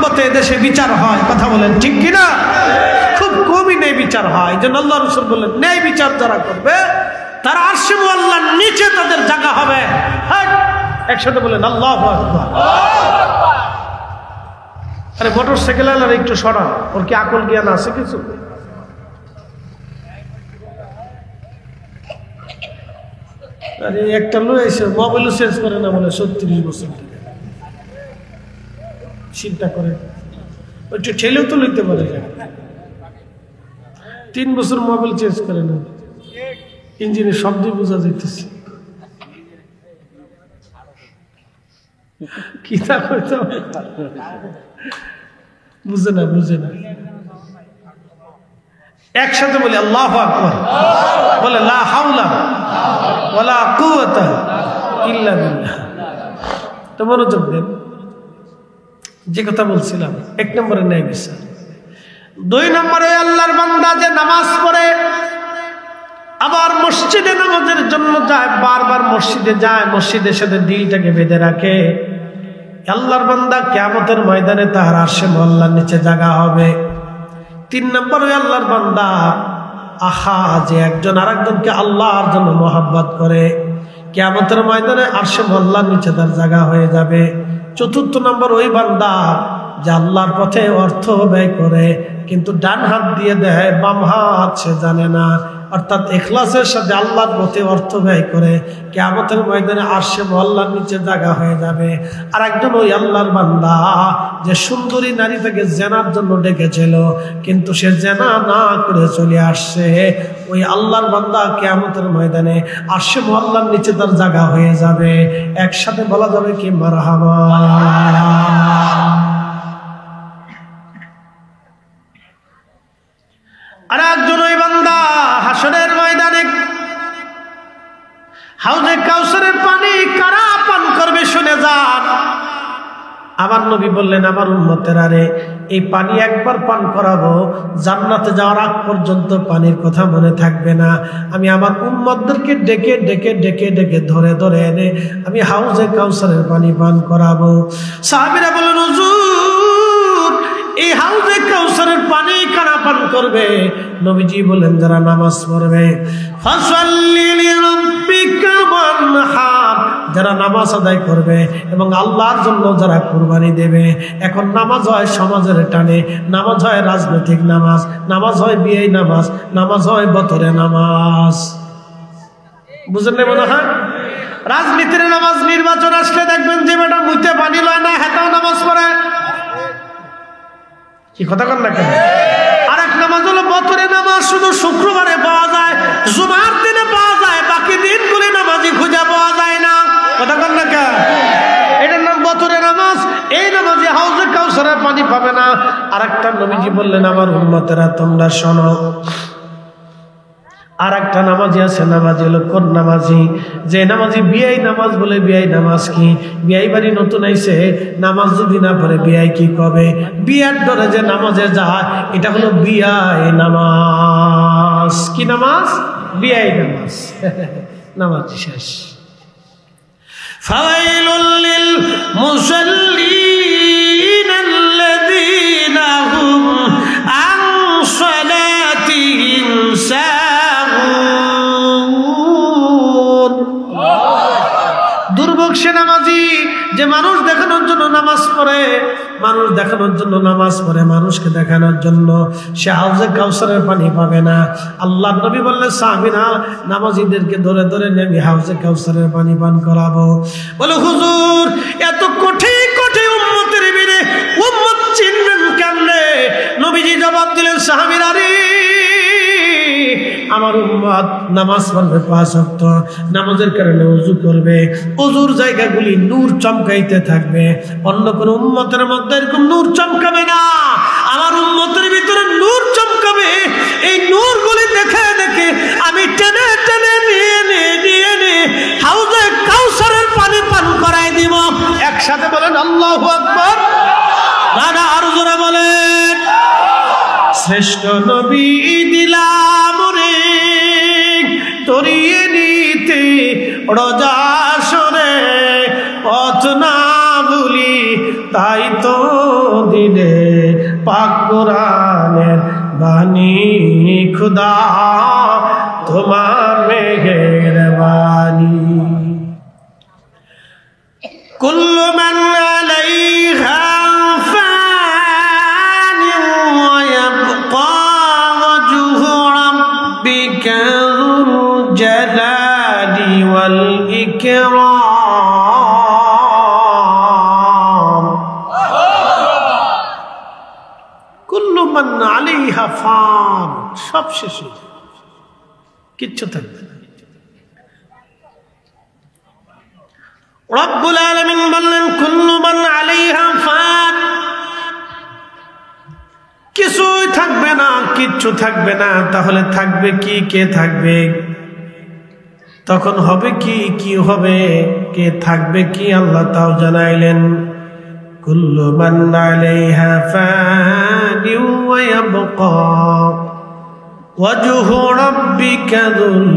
মহব্বতে দেশে বিচার হয়, কথা বলেন ঠিক কিনা? খুব কমই ন্যায় বিচার হয়। এই জন্য আল্লাহ রাসূল বললেন, ন্যায় বিচার যারা করবে তারা আরশে মুআল্লার নিচে তাদের জায়গা হবে। একসাথে বলেন আল্লাহু আকবার। আরে মোটরসাইকেল আলার একটু সরা, ওর কি আকল জ্ঞান আছে কিছু? আরে একটা লোক এসে মোবাইলও চেঞ্জ করে না বলে 36 বছর ধরে। চিন্তা করে একটু ঠেলেও তো লইতে পারে, 3 বছর মোবাইল চেঞ্জ করে না, ইঞ্জিনের শব্দই বোঝা যাইতেছে। কি তা করতে বুঝে না, বুঝে না। একসাথে বলি আল্লাহু আকবার, বলে লা হাওলা ওয়ালা কুওয়াতা ইল্লা বিল্লাহ। তো মনোযোগ দেন, যে কথা বলছিলাম 1 নম্বরে ন্যায় বিচার। 2 নম্বরে আল্লাহর বান্দা যে নামাজ পড়ে আবার মসজিদে নামাজের জন্য যায়, বারবার মসজিদে যায়, মসজিদের সাথে দিলটাকে বেঁধে রাখে, আল্লাহর বান্দা কিয়ামতের ময়দানে তার আরশে মুআল্লার নিচে জায়গা হবে। 3 নম্বরে আল্লাহর বান্দা আহা যে একজন আরেকজনকে আল্লাহর জন্য মহব্বত করে, কিয়ামতের ময়দানে আরশে মুআল্লার নিচে তার জায়গা হয়ে যাবে। 4 নম্বর ওই বান্দা যে আল্লাহর পথে অর্থ ব্যয় করে কিন্তু ডান হাত দিয়ে দেয়, বাম হাত সে জানে না, অর্থাৎ ইখলাসের সাথে আল্লাহর পথে অর্থ ব্যয় করে, কিয়ামতের ময়দানে আরশে মুআল্লার নিচে জায়গা হয়ে যাবে। আর একজন ওই আল্লাহর বান্দা যে সুন্দরী নারী তাকে জেনার জন্য ডেকেছিল কিন্তু সে জেনা না করে চলে আসছে, ওই আল্লাহর বান্দা কিয়ামতের ময়দানে আরশে মুআল্লার নিচে তার জায়গা হয়ে যাবে। একসাথে বলা যাবে কি মারহাবা। আর একজন ওই বান্দা হাসরের ময়দানে হাউজে কাউসারের পানি কারা পান করবে শুনে যান। আমার নবী বললেন, আমার উম্মতের আরে এই পানি একবার পান করাবো, জান্নাতে যাওয়ার আগ পর্যন্ত পানির কথা মনে থাকবে না। আমি আমার উম্মতদেরকে ডেকে ডেকে ডেকে ডেকে ধরে ধরে এনে আমি হাউজে কাউসারের পানি পান করাবো। সাহাবীরা বলেন, হুজুর এই হাউজে কাউসারের পানি কারা পান করবে? নবীজি বলেন, যারা নামাজ পড়বে। ফাসাল্লি লিরাব্বিকা ওয়ানহার, যারা নামাজ আদায় করবে এবং আল্লাহর জন্য যারা কুরবানি দেবে। এখন নামাজ হয় সমাজের টানে, নামাজ হয় রাজনৈতিক নামাজ, নামাজ হয় বিয়ে নামাজ, নামাজ হয় বতরে নামাজ। বুঝেন না মনে হয়? রাজনীতির নামাজ, নির্বাচন আসলে দেখবেন যে বেটা মুইতে পানি লয় না, হেতাও নামাজ পড়ে। কি কথা কন না কেন? আরেক নামাজ হলো বতরে নামাজ, শুধু শুক্রবারে পাওয়া যায়, জুমার দিনে পাওয়া যায়, বাকি দিনগুলি নামাজি খুঁজে পাওয়া যায় না। কথা কন না কেন? এটার নাম বতরে নামাজ। এই নামাজে হাউজে কাউসারের পানি পাবে না। আরেকটা নবীজি বললেন, আমার উম্মতেরা তোমরা শোনো, আর একটা নামাজি আছে, নামাজি হলো কোন নামাজি? যে নামাজি বিয়াই নামাজ বলে। বিয়াই নামাজ কি? বিয়াই বাড়ি নতুন আইছে, নামাজ যদি না পড়ে বিয়াই কি কবে? বিয়ার ডরে যে নামাজে যায়, এটা হলো বিয়াই নামাজ। কি নামাজ? বিয়াই নামাজ। নামাজ শেষ। ফাওয়াইলুল লিল মুসাল্লিন আল্লাযীনা হুম আন সালাতিহিম সাহুন। দুর্ভোগ সে নামাজি যে মানুষ দেখানোর জন্য নামাজ পড়ে, মানুষ দেখানোর জন্য নামাজ পড়ে, মানুষকে দেখানোর জন্য। সে হাউজে কাউসারের পানি পাবে না। আল্লাহ নবী বললেন, সাহাবীরা নামাজীদেরকে ধরে ধরে নেমে হাউজে কাউসারের পানি পান করাবো। বলে, হুজুর এত কোটি কোটি উম্মতের ভিড়ে উম্মত চিনবেন কেমনে? নবীজি জবাব দিলেন, সাহাবীরা রে, আমার উম্মত নামাজ পড়বে 5 ওয়াক্ত, নামাজের কারণে ওযু করবে, ওযুর জায়গাগুলি নূর চমকাইতে থাকবে। অন্য কোন উম্মতের মধ্যে এরকম নূর চমকাবে না। আমার উম্মতের ভিতরে নূর চমকাবে। এই নূরগুলি দেখে দেখে আমি টেনে টেনে নিয়ে হাউজে কাউসারের পানি পান করাই দিব। একসাথে বলেন আল্লাহু আকবার। দাদা আরো জোরে বলেন, শ্রেষ্ঠ নবী দিলাম রে তরিয়ে নিতে রোজা সরে, পথ না গুলি তাই তো দিলে পাক কোরআনের বাণী খুদা তোমার মেহেরবানি কুল্লু মান আলাইহা ফান ওয়া ইয়াবকা ওয়াজহু রাব্বিকা যুল জালালি ওয়াল ইকরাম কুল্লু মান আলাইহা ফান সব শেষ হয়ে যাবে কিচ্ছু থাকবে না রব্বুল আলামিন বললেন কুল্লু মান আলাইহা ফান কিছুই থাকবে না কিচ্ছু থাকবে না তাহলে থাকবে কি কে থাকবে তখন হবে কি কি হবে কে থাকবে কি আল্লাহ তাও জানাইলেন কুল্লু মান আলাইহা ফান ওয়া ইয়াবকা ওয়াজহু রাব্বিকা যুল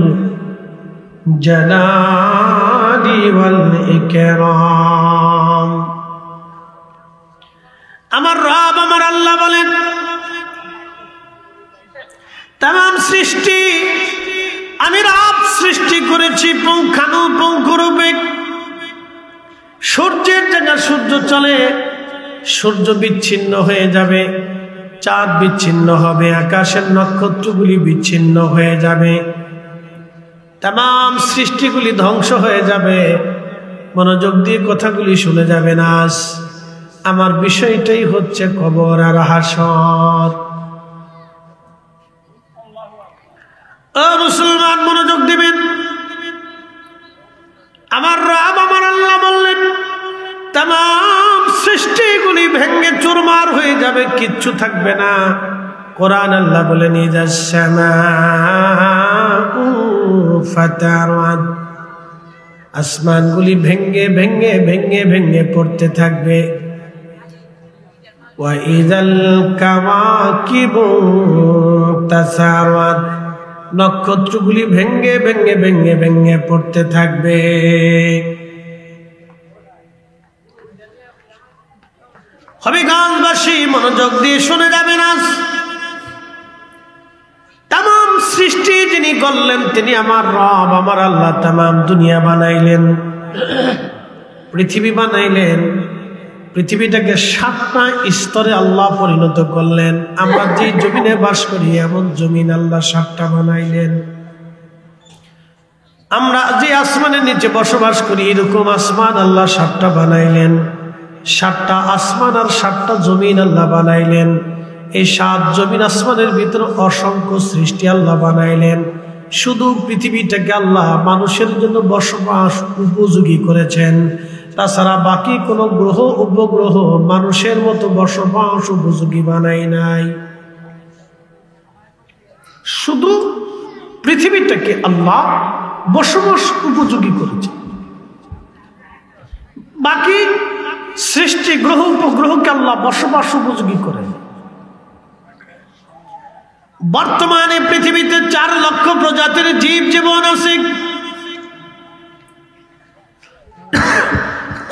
জালালি ওয়াল ইকরাম আমার রব আমার আল্লাহ বলেন तमाम সৃষ্টি আমি রব সৃষ্টি করেছি পুঙ্খানুপুঙ্খরূপে সূর্যের জায়গায় সূর্য চলে সূর্য বিচ্ছিন্ন হয়ে যাবে চাঁদ বিচ্ছিন্ন হবে আকাশের নক্ষত্রগুলি বিচ্ছিন্ন হয়ে যাবে तमाम সৃষ্টিগুলি ধ্বংস হয়ে যাবে মনোযোগ দিয়ে কথাগুলি শুনে যাবে না আমার বিষয়টাই হচ্ছে কবর আর হাসর ও মুসলমান মনোযোগ দিবেন আমার রব আমার আল্লাহ বললেন तमाम সৃষ্টিগুলি ভেঙে চুরমার হয়ে যাবে কিচ্ছু থাকবে না কোরআন আল্লাহ বলেন ইযাস সামাউ ফাতারাত আসমানগুলি ভেঙে ভেঙে ভেঙে ভেঙে পড়তে থাকবে ওয়া ইযাল কাওয়াকিবু তাসারাত নক্ষত্রগুলি ভেঙে ভেঙে ভেঙে ভেঙে পড়তে থাকবে হবিগঞ্জবাসী মনোযোগ দিয়ে শুনে যাবেন আজ तमाम সৃষ্টি যিনি করলেন তিনি আমার রব আমার আল্লাহ तमाम দুনিয়া বানাইলেন পৃথিবী বানাইলেন পৃথিবীটাকে 7টা স্তরে আল্লাহ পরিণত করলেন আমরা যে জমিনে বাস করি এমন জমিন আল্লাহ 7টা বানাইলেন আমরা যে আসমানের নিচে বসবাস করি এরকম আসমান আল্লাহ 7টা বানাইলেন 7টা আসমান আর 7টা জমিন আল্লাহ বানাইলেন এই 7 জমিন আসমানের ভিতর অসংখ্য সৃষ্টি আল্লাহ বানাইলেন শুধু পৃথিবীটাকে আল্লাহ মানুষের জন্য বসবাস উপযোগী করেছেন তাছাড়া বাকি কোনো গ্রহ উপগ্রহ মানুষের মতো বসবাস উপযোগী বানাই নাই শুধু পৃথিবীটাকে আল্লাহ বসবাস উপযোগী করেছেন বাকি সৃষ্টি গ্রহ উপগ্রহকে আল্লাহ বসবাস উপযোগী করেন বর্তমানে পৃথিবীতে 4 লক্ষ প্রজাতির জীব জীবন আছে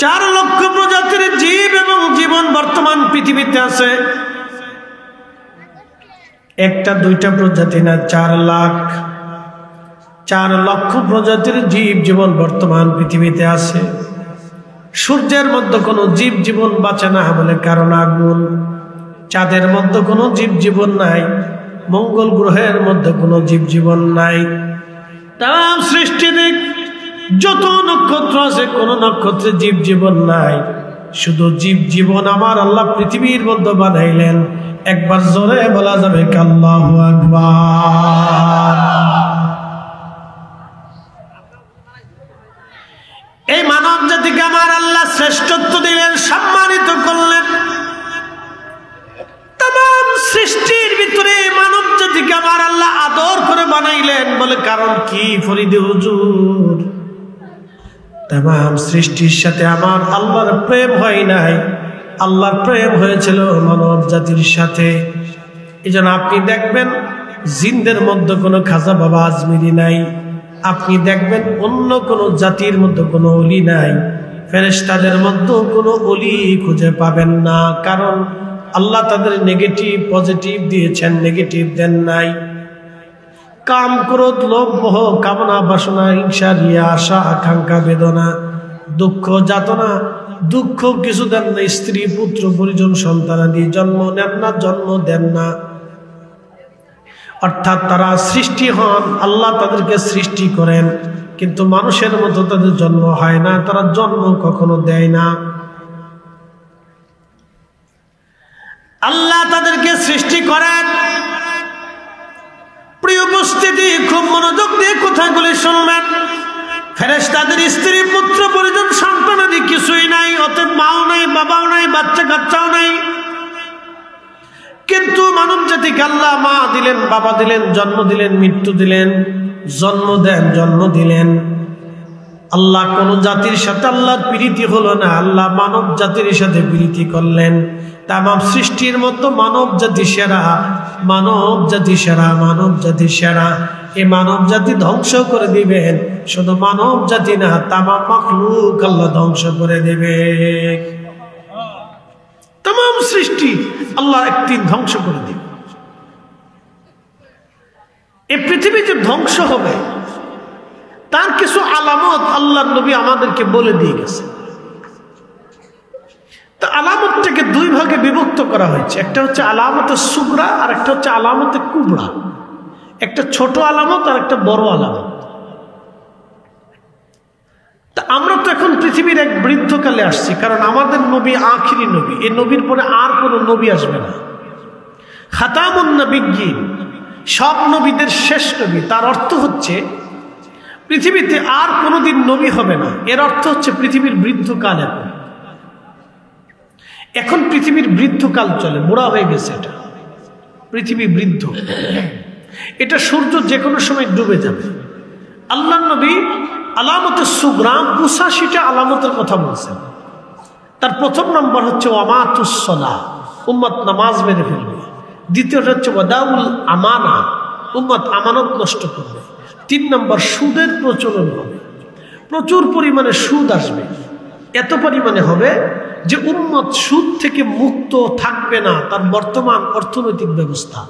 4 লক্ষ প্রজাতির জীব এবং জীবন বর্তমান পৃথিবীতে আছে একটা দুইটা প্রজাতি না 4 লক্ষ প্রজাতির জীব জীবন বর্তমান পৃথিবীতে আছে সূর্যের মধ্যে কোনো জীব জীবন বাঁচে না বলে কারণ আগুন চাঁদের মধ্যে কোনো জীব জীবন নাই মঙ্গল গ্রহের মধ্যে কোনো জীব জীবন নাই তাম সৃষ্টিতে যত নক্ষত্র আছে কোন নক্ষত্রে জীব জীবন নাই শুধু জীব জীবন আমার আল্লাহ পৃথিবীর মধ্যে বানাইলেন একবার জোরে বলা যাবে আল্লাহু আকবার এই মানব জাতিকে আমার আল্লাহ শ্রেষ্ঠত্ব দিলেন সম্মানিত করলেন तमाम সৃষ্টির ভিতরে মানব জাতিকে আমার আল্লাহ আদর করে বানাইলেন বলে কারণ কি ফরিদে হুজুর तमाम সৃষ্টির সাথে আমার আল্লাহর প্রেম হয় নাই আল্লাহর প্রেম হয়েছিল মানব জাতির সাথে এজন্য আপনি দেখবেন জিনদের মধ্যে কোনো খাজা বাবা আজমিরি নাই আপনি দেখবেন অন্য কোনো জাতির মধ্যে কোনো ওলি নাই ফেরেশতাদের মধ্যে কোনো ওলি খুঁজে পাবেন না, কারণ আল্লাহ তাদের নেগেটিভ পজিটিভ দিয়েছেন, নেগেটিভ দেন নাই। কাম, ক্রোধ, লোভ, মোহ, কামনা, বাসনা, হিংসা, রিয়া, আশা, আকাঙ্ক্ষা, বেদনা, দুঃখ, যাতনা, দুঃখ কিছু দেন না। স্ত্রী, পুত্র, পরিজন, সন্তানাদি জন্ম নেন না, জন্ম দেন না। অর্থাৎ তারা সৃষ্টি হন, আল্লাহ তাদেরকে সৃষ্টি করেন, কিন্তু মানুষের মতো তাদের জন্ম হয় না, তারা জন্ম কখনো দেয় না। আল্লাহ তাদেরকে সৃষ্টি করেন। প্রিয় উপস্থিতি, খুব মনোযোগ দিয়ে কথাগুলি শুনবেন। ফেরেশতাদের স্ত্রী, পুত্র, পরিজন, সন্তানাদি কিছুই নাই, অতএব মাও নাই, বাবাও নাই, বাচ্চা কাচ্চাও নাই। কিন্তু মানব জাতিকে আল্লাহ মা দিলেন, বাবা দিলেন, জন্ম দিলেন, মৃত্যু দিলেন, জন্ম দেন, জন্ম দিলেন। আল্লাহ কোন জাতির সাথে আল্লাহর প্রীতি হলো না, আল্লাহ মানব জাতির সাথে প্রীতি করলেন। তামাম সৃষ্টির মতো মানব জাতি সেরা, মানব জাতি সেরা, মানব জাতি সেরা। এই মানব জাতি ধ্বংস করে দিবেন, শুধু মানব জাতি না, তামাম মাখলুক আল্লাহ ধ্বংস করে দেবে। তামাম সৃষ্টি আল্লাহ একদিন ধ্বংস করে দিবে। এই পৃথিবী যে ধ্বংস হবে তার কিছু আলামত আল্লাহর নবী আমাদেরকে বলে দিয়ে গেছে। তা আলামতটাকে দুই ভাগে বিভক্ত করা হয়েছে, একটা হচ্ছে আলামতে সুগরা আর একটা হচ্ছে আলামতে কুবরা। একটা ছোট আলামত আর একটা বড় আলামত। তা আমরা তো এখন পৃথিবীর এক বৃদ্ধকালে আসছি, কারণ আমাদের নবী আখিরি নবী, এই নবীর পরে আর কোনো নবী আসবে না। খাতামুন নবিয়্যিন, সব নবীদের শেষ নবী। তার অর্থ হচ্ছে পৃথিবীতে আর কোনোদিন নবী হবে না। এর অর্থ হচ্ছে পৃথিবীর বৃদ্ধকাল। এখন পৃথিবীর বৃদ্ধকাল চলে, বুড়া হয়ে গেছে এটা, পৃথিবী বৃদ্ধ। এটা সূর্য যে কোনো সময় ডুবে যাবে। আল্লাহ নবী আলামতে সুগরা ৮৫টা আলামতের কথা বলছেন। তার প্রথম নম্বর হচ্ছে ওয়ামাতুস সালাহ, উম্মত নামাজ মেরে ফেলবে। দ্বিতীয়টা হচ্ছে ওয়াদাউল আমানা, উম্মত আমানত নষ্ট করবে। ৩ নম্বর সুদের প্রচলন হবে, প্রচুর পরিমাণে সুদ আসবে। এত পরিমাণে হবে যে উম্মত সুদ থেকে মুক্ত থাকবে না। তার বর্তমান অর্থনৈতিক ব্যবস্থা,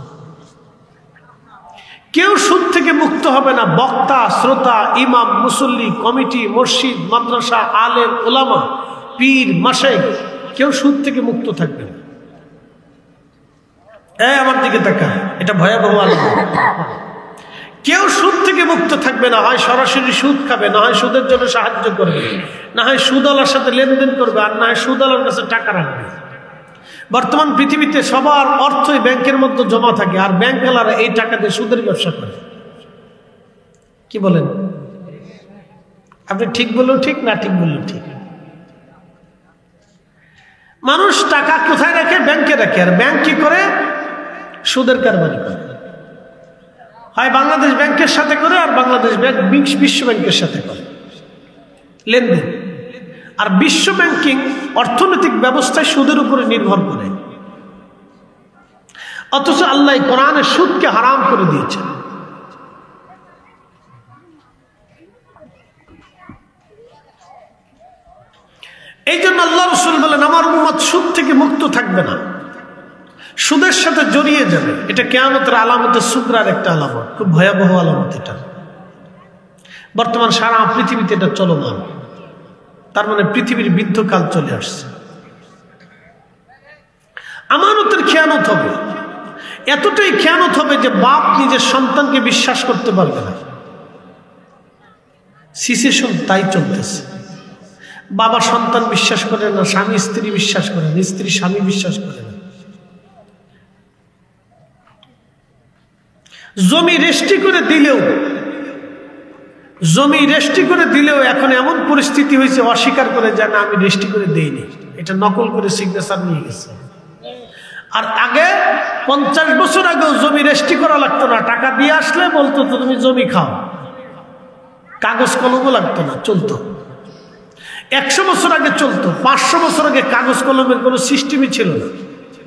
কেউ সুদ থেকে মুক্ত হবে না। বক্তা, শ্রোতা, ইমাম, মুসল্লি, কমিটি, মসজিদ, মাদ্রাসা, আলেম, ওলামা, পীর, মাশায়েখ, কেউ সুদ থেকে মুক্ত থাকবে না। আমার দিকে তাকা, এটা ভয়াবহ আলামত। কেউ সুদ থেকে মুক্ত থাকবে না। হয় সরাসরি সুদ খাবে, না হয় সুদের জন্য সাহায্য করবে, না হয় সুদওয়ালার সাথে লেনদেন করবে, আর না হয় সুদওয়ালার কাছে টাকা রাখবে। বর্তমান পৃথিবীতে সবার অর্থই ব্যাংকের মধ্যে জমা থাকে, আর ব্যাংকওয়ালারা এই টাকা দিয়ে সুদের ব্যবসা করে। কি বলেন? আপনি ঠিক বললেও ঠিক, না ঠিক বললেও ঠিক। মানুষ টাকা কোথায় রাখে? ব্যাংকে রাখে। আর ব্যাংক কি করে? সুদের কারবারি করে। হয় বাংলাদেশ ব্যাংকের সাথে করে, আর বাংলাদেশ ব্যাংক বিশ্ব ব্যাংকের সাথে করে লেনদেন। আর বিশ্ব ব্যাংকিং অর্থনৈতিক ব্যবস্থায় সুদের উপরে নির্ভর করে। অথচ আল্লাহ কোরআনে সুদকে হারাম করে দিয়েছেন। এই জন্য আল্লাহ রাসূল বলেন, আমার উম্মত সুদ থেকে মুক্ত থাকবে না, সুদের সাথে জড়িয়ে যাবে। এটা কিয়ামতের আলামতে সুগরার একটা আলামত, খুব ভয়াবহ আলামত। এটা বর্তমান সারা পৃথিবীতে এটা চলমান। তার মানে পৃথিবীর বৃদ্ধকাল চলে আসছে। আমানতের খেয়ানত হবে, এতটাই খেয়ানত হবে যে বাপ নিজের সন্তানকে বিশ্বাস করতে পারবে না। সিচুয়েশন তাই চলতেছে। বাবা সন্তান বিশ্বাস করে না, স্বামী স্ত্রী বিশ্বাস করে না, স্ত্রী স্বামী বিশ্বাস করে না। জমি রেজিস্ট্রি করে দিলেও এখন এমন পরিস্থিতি হয়েছে, অস্বীকার করে যায় না, আমি রেজিস্ট্রি করে দেইনি, এটা নকল করে সিগনেচার নিয়ে গেছে। আর আগে 50 বছর আগেও জমি রেজিস্ট্রি করা লাগতো না, টাকা দিয়ে আসলে বলতো তো তুমি জমি খাও, কাগজ কলমও লাগতো না, চলতো। 100 বছর আগে চলতো, 500 বছর আগে কাগজ কলমের কোনো সিস্টেমই ছিল না।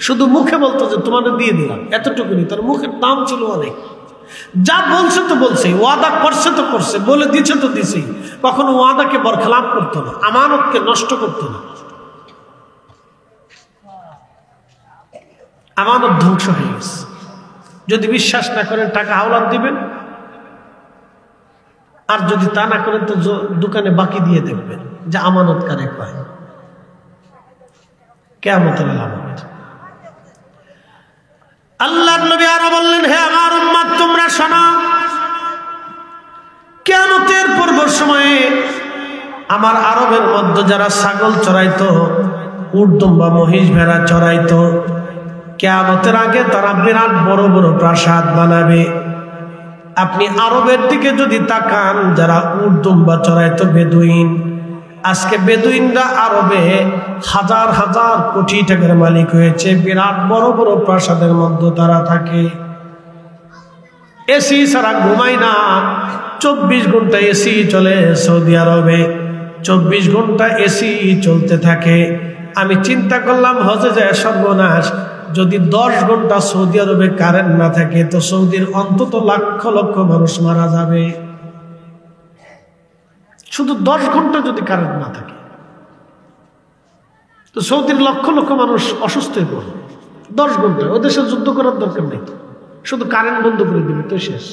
শুধু মুখে বলতো যে তোমাদের দিয়ে দিলাম, এতটুকুনি। তার মুখের দাম ছিল অনেক। যা বলছে তো বলছে, ওয়াদা করছে তো করছে, বলে দিচ্ছে তো দিছেই। কখনো ওয়াদাকে বরখলাপ করতো না, আমানতকে নষ্ট করতো না। আমানত ধ্বংস হয়ে গেছে। যদি বিশ্বাস না করেন টাকা হাওলাত দিবেন, আর যদি তা না করেন তো দোকানে বাকি দিয়ে দেখবেন যে আমানত কারে কয়। কিয়ামতের আলামত। আল্লাহর নবী আরো বললেন, হে আমার উম্মত তোমরা শোনো, কিয়ামতের পূর্ব সময়ে আমার আরবের মধ্যে যারা ছাগল চড়াইতো, উট দুম্বা মহিষ ভেড়া চড়াইতো, কিয়ামতের আগে তারা বিরাট বড় বড় প্রাসাদ বানাবে। আপনি আরবের দিকে যদি তাকান, যারা উট দুম্বা চড়াইতো বেদুইন, আজকে বেদুইনরা আরবে হাজার হাজার কোটি টাকার মালিক হয়েছে, বিরাট বড় বড় প্রাসাদের মধ্যে তারা থাকে, এসি ছাড়া ঘুমায় না। 24 ঘন্টা এসি চলে সৌদি আরবে, 24 ঘন্টা এসি চলতে থাকে। আমি চিন্তা করলাম হজে যায় সর্বনাশ, যদি 10 ঘন্টা সৌদি আরবে কারেন্ট না থাকে তো সৌদির অন্তত লক্ষ লক্ষ মানুষ মারা যাবে। শুধু 10 ঘন্টা যদি কারেন্ট না থাকে তো সৌদির লক্ষ লক্ষ মানুষ অসুস্থ হয়ে পড়বে। 10 ঘন্টা ও দেশে যুদ্ধ করার দরকার নেই, শুধু কারেন্ট বন্ধ করে দিবে তো শেষ।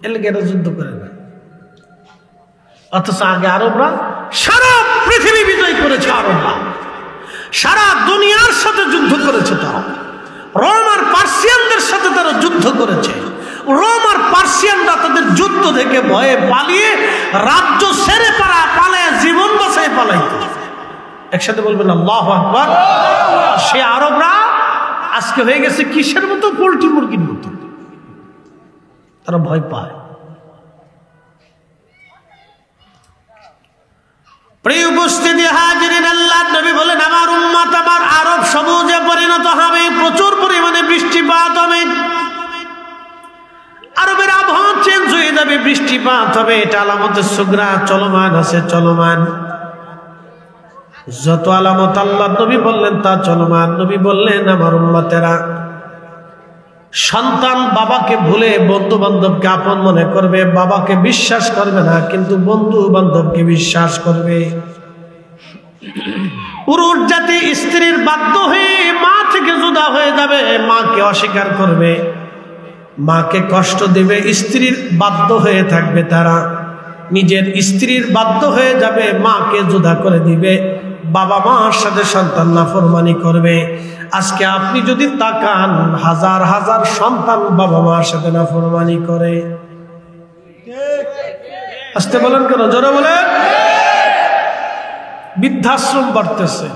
এলাকা যুদ্ধ করে না, অথচ আগে আরবরা সারা পৃথিবী বিজয় করেছে। আরবরা সারা দুনিয়ার সাথে যুদ্ধ করেছে। তারা রোম আর পার্সিয়ানদের সাথে তারা যুদ্ধ করেছে। রোম আর পার্সিয়ানরা তাদের যুদ্ধ থেকে ভয়ে পালিয়ে রাজ্য ছেড়ে পালায় জীবন বাঁচায় পালাইতো। একসাথে বলবেন আল্লাহু আকবার। সে আরবরা আজকে হয়ে গেছে কিসের মতো? পোল্ট্রি মুরগির মতো। তারা ভয় পায়। প্রিয় উপস্থিতি হাজিরিন, আল্লাহর নবী বলেন আমার উম্মত আমার আরব সবুজে পরিণত হবে, প্রচুর পরিমাণে বৃষ্টিপাত হবে, আরবের আবহাওয়া চেঞ্জ হয়ে যাবে, বৃষ্টিপাত হবে। এটা আলামতের সুগরা চলমান আছে, চলমান। যত আলামত আল্লাহর নবী বললেন তা চলমান। নবী বললেন আমার উম্মতেরা, সন্তান বাবাকে ভুলে বন্ধু বান্ধবকে আপন মনে করবে, বাবাকে বিশ্বাস করবে না কিন্তু বন্ধু বান্ধবকে বিশ্বাস করবে। পুরুষ জাতি স্ত্রীর বাধ্য হয়ে মা থেকে জুদা হয়ে যাবে, মাকে অস্বীকার করবে, মাকে কষ্ট দেবে। স্ত্রীর বাধ্য হয়ে থাকবে, তারা নিজের স্ত্রীর বাধ্য হয়ে যাবে, মাকে জুদা করে দিবে, বাবা মার সাথে সন্তান নাফরমানি করবে। আজকে আপনি যদি তাকান, হাজার হাজার সন্তান বাবা মার সাথে নাফরমানি করে। আসতে বলেন কেন? জোরে বলেন। বৃদ্ধাশ্রম বাড়তেছে,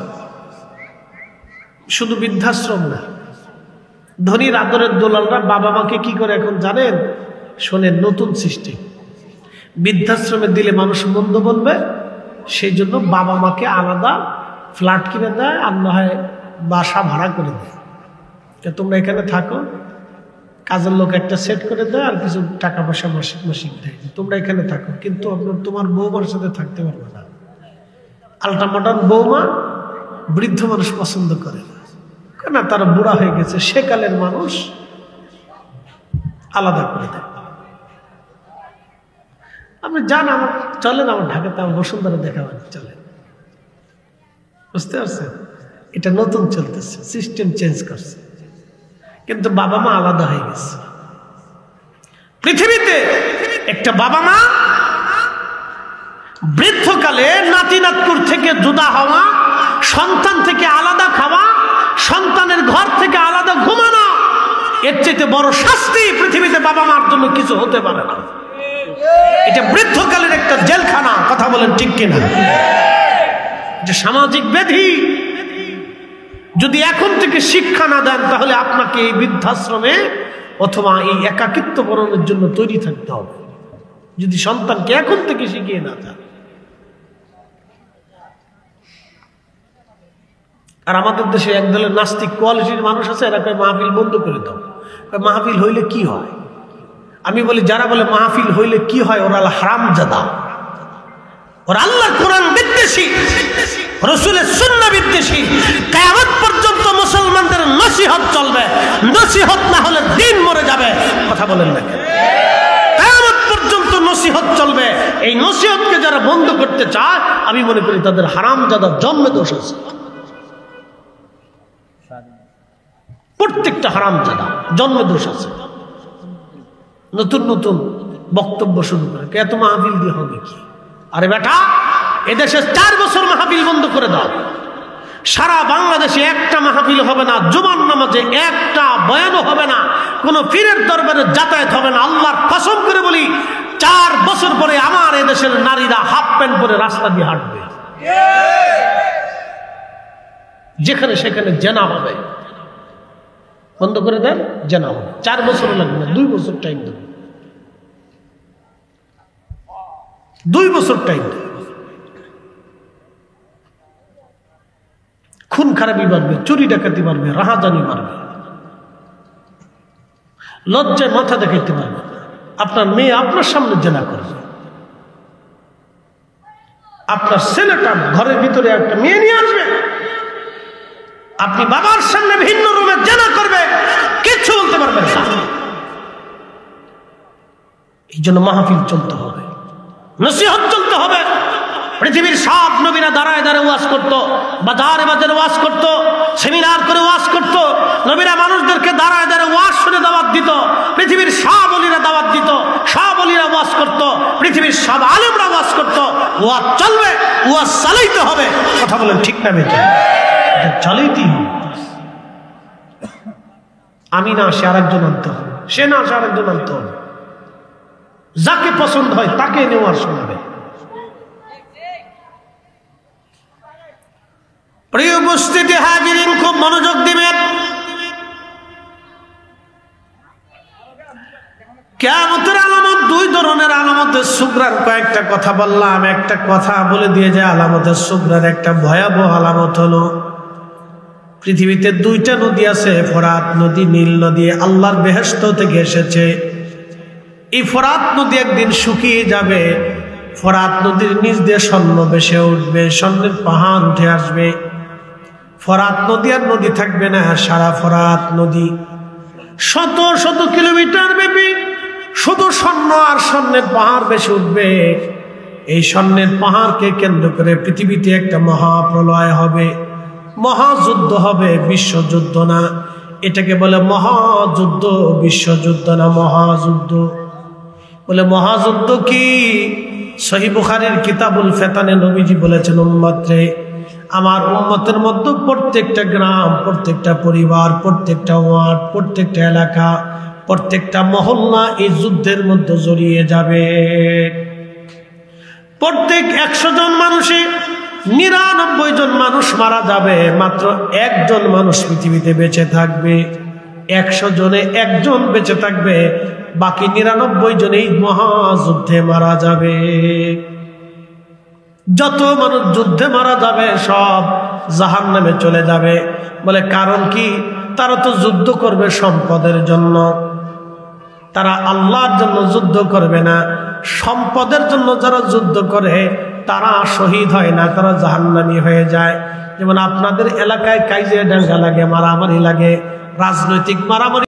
শুধু বৃদ্ধাশ্রম না, ধনীর আদরের দোলালরা বাবা মাকে কি করে এখন জানেন? শোনেন, নতুন সিস্টেম। বৃদ্ধাশ্রমে দিলে মানুষ মন্দ বলবে, সেই জন্য বাবা মাকে আলাদা ফ্ল্যাট কিনে দেয়, আর না হয় বাসা ভাড়া করে দেয়। তোমরা এখানে থাকো, কাজের লোক একটা সেট করে দেয়, আর কিছু টাকা পয়সা মাসিক মাসিক দেয়, তোমরা এখানে থাকো, কিন্তু তোমার বৌমার সাথে থাকতে পারবে না। আলটা মডার্ন বৌমা বৃদ্ধ মানুষ পছন্দ করে না, কেন? তারা বুড়া হয়ে গেছে, সেকালের মানুষ আলাদা করে দেয়। আপনি যান, আমার চলেন, আমার ঢাকাতে আমার বসুন্ধরা দেখাবেন, চলেন। বুঝতে পারছেন? এটা নতুন চলতেছে, সিস্টেম চেঞ্জ করছে, কিন্তু বাবা মা আলাদা হয়ে গেছে। পৃথিবীতে একটা বাবা মা বৃদ্ধকালে নাতি নাতকুর থেকে জুদা হওয়া, সন্তান থেকে আলাদা খাওয়া, সন্তানের ঘর থেকে আলাদা ঘুমানো, এর চাইতে বড় শাস্তি পৃথিবীতে বাবা মার জন্য কিছু হতে পারে না। এটা বৃদ্ধকালের একটা জেলখানা। কথা বলেন ঠিক কিনা? যে সামাজিক ব্যাধি, যদি এখন থেকে শিক্ষা না দেন তাহলে আপনাকে এই বৃদ্ধাশ্রমে অথবা এই একাকিত্ব বরণের জন্য তৈরি থাকতে হবে, যদি সন্তানকে এখন থেকে শিখিয়ে না দেন। আর আমাদের দেশে একদলের নাস্তিক কোয়ালিটির মানুষ আছে, এরা কয় মাহফিল বন্ধ করে দাও। মাহফিল হইলে কি হয়? আমি বলি, যারা বলে মাহফিল হইলে কি হয়, ওরা হারামজাদা, ওরা আল্লাহর কোরআন বিদ্বেষী, রাসূলের সুন্নাহ বিদ্বেষী। কিয়ামত পর্যন্ত মুসলমান মুসলমানদের নসিহত চলবে, নসিহত না হলে দিন মরে যাবে। কথা বলেন না কেন? কিয়ামত পর্যন্ত নসিহত চলবে। এই নসিহতকে যারা বন্ধ করতে চায়, আমি মনে করি তাদের হারামজাদার জন্মে দোষ আছে। প্রত্যেকটা হারামজাদা জন্মে দোষ আছে। নতুন নতুন বক্তব্য শুরু করে, এত মাহফিল দিয়ে হবে কি? আরে বেটা, এদেশে 4 বছর মাহফিল বন্ধ করে দাও। সারা বাংলাদেশে একটা মাহফিল হবে না, জুমার নামাজে একটা বয়ানও হবে না, কোন পীরের দরবারে যাতায়াত হবে না। আল্লাহর কসম করে বলি, 4 বছর পরে আমার এদেশের নারীরা হাফ প্যান্ট পরে রাস্তা দিয়ে হাঁটবে। যেখানে সেখানে জেনা হবে। বন্ধ করে দেন, জেনা হবে। 4 বছর লাগবে না, 2 বছর টাইম দেবে। 2 বছর টাইম দেবে। খুন খারাপি বাড়বে, চুরি ডাকাতি বাড়বে, রাহাজানি বাড়বে, লজ্জায় মাথা দেখাইতে পারবে। আপনার মেয়ে আপনার সামনে জেনা করবে, আপনার ছেলেটা ঘরের ভিতরে একটা মেয়ে নিয়ে আসবে, আপনি বাবার সামনে ভিন্ন রুমে জেনা করবে, কিচ্ছু বলতে পারবেন না। এই জন্য মাহফিল চলতে হবে, নসিহত চলতে হবে। পৃথিবীর সব নবীরা দাঁড়ায় দাঁড়ায় ওয়াজ করতো, বাজারে বাজারে ওয়াজ করতো, সেমিনার করে ওয়াজ করতো। নবীরা মানুষদেরকে দাঁড়ায় দাঁড়ায় ওয়াজ শুনে দাওয়াত দিত। পৃথিবীর সব ওলিরা দাওয়াত দিত, সব ওলিরা ওয়াজ করতো, পৃথিবীর সব আলেমরা ওয়াজ করতো। ওয়াজ চলবে, ওয়াজ চালাইতে হবে। কথা বলেন ঠিক না বেটা? চালাইতেই হবে। আমি না সে আরেকজন আনতে হবে, সে না সে আরেকজন আনতে হবে। যাকে পছন্দ হয় তাকে নেওয়ার শোনাবে। প্রিয় উপস্থিতি হাজিরিন, খুব মনোযোগ দিবেন। কিয়ামতের আলামত 2 ধরনের। আলামতের সুগরার কয়েকটা কথা বললাম, একটা কথা বলে দিয়ে যে আলামতের সুগরার একটা ভয়াবহ আলামত হলো, পৃথিবীতে 2টা নদী আছে, ফোরাত নদী, নীল নদী, আল্লাহর বেহেশত থেকে এসেছে। এই ফোরাত নদী একদিন শুকিয়ে যাবে। ফোরাত নদীর নিচ দিয়ে স্বর্ণ ভেসে উঠবে, স্বর্ণের পাহাড় উঠে আসবে। ফোরাত নদী আর নদী থাকবে না। সারা ফোরাত নদী শত শত কিলোমিটার ব্যাপী শুধু স্বর্ণ আর স্বর্ণের পাহাড় ভেসে উঠবে। এই স্বর্ণের পাহাড়কে কেন্দ্র করে পৃথিবীতে একটা মহাপ্রলয় হবে, মহাযুদ্ধ হবে। বিশ্বযুদ্ধ না, এটাকে বলে মহাযুদ্ধ, বিশ্বযুদ্ধ না, মহাযুদ্ধ। বলে মহাযুদ্ধ কি? সহিহ বুখারীর কিতাবুল ফিতানে নবীজি বলেছেন, উম্মতরে, আমার উম্মতের মধ্যে প্রত্যেকটা গ্রাম, প্রত্যেকটা পরিবার, প্রত্যেকটা ওয়ার্ড, প্রত্যেকটা এলাকা, প্রত্যেকটা মহল্লা এই যুদ্ধের মধ্যে জড়িয়ে যাবে। প্রত্যেক 100 জন মানুষে 99 জন মানুষ মারা যাবে, মাত্র 1 জন মানুষ পৃথিবীতে বেঁচে থাকবে। 100 জনে 1 জন বেঁচে থাকবে, বাকি 99 জন এই মহাযুদ্ধে মারা যাবে। যত মানুষ যুদ্ধে মারা যাবে সব জাহান্নামে চলে যাবে। বলে কারণ কি? তারা তো যুদ্ধ করবে সম্পদের জন্য, তারা আল্লাহর জন্য যুদ্ধ করবে না। সম্পদের জন্য যারা যুদ্ধ করে তারা শহীদ হয় না, তারা জাহান্নামী হয়ে যায়। যেমন আপনাদের এলাকায় কাইজিয়া ডাঙ্গা লাগে, মারামারি লাগে, রাজনৈতিক মারামারি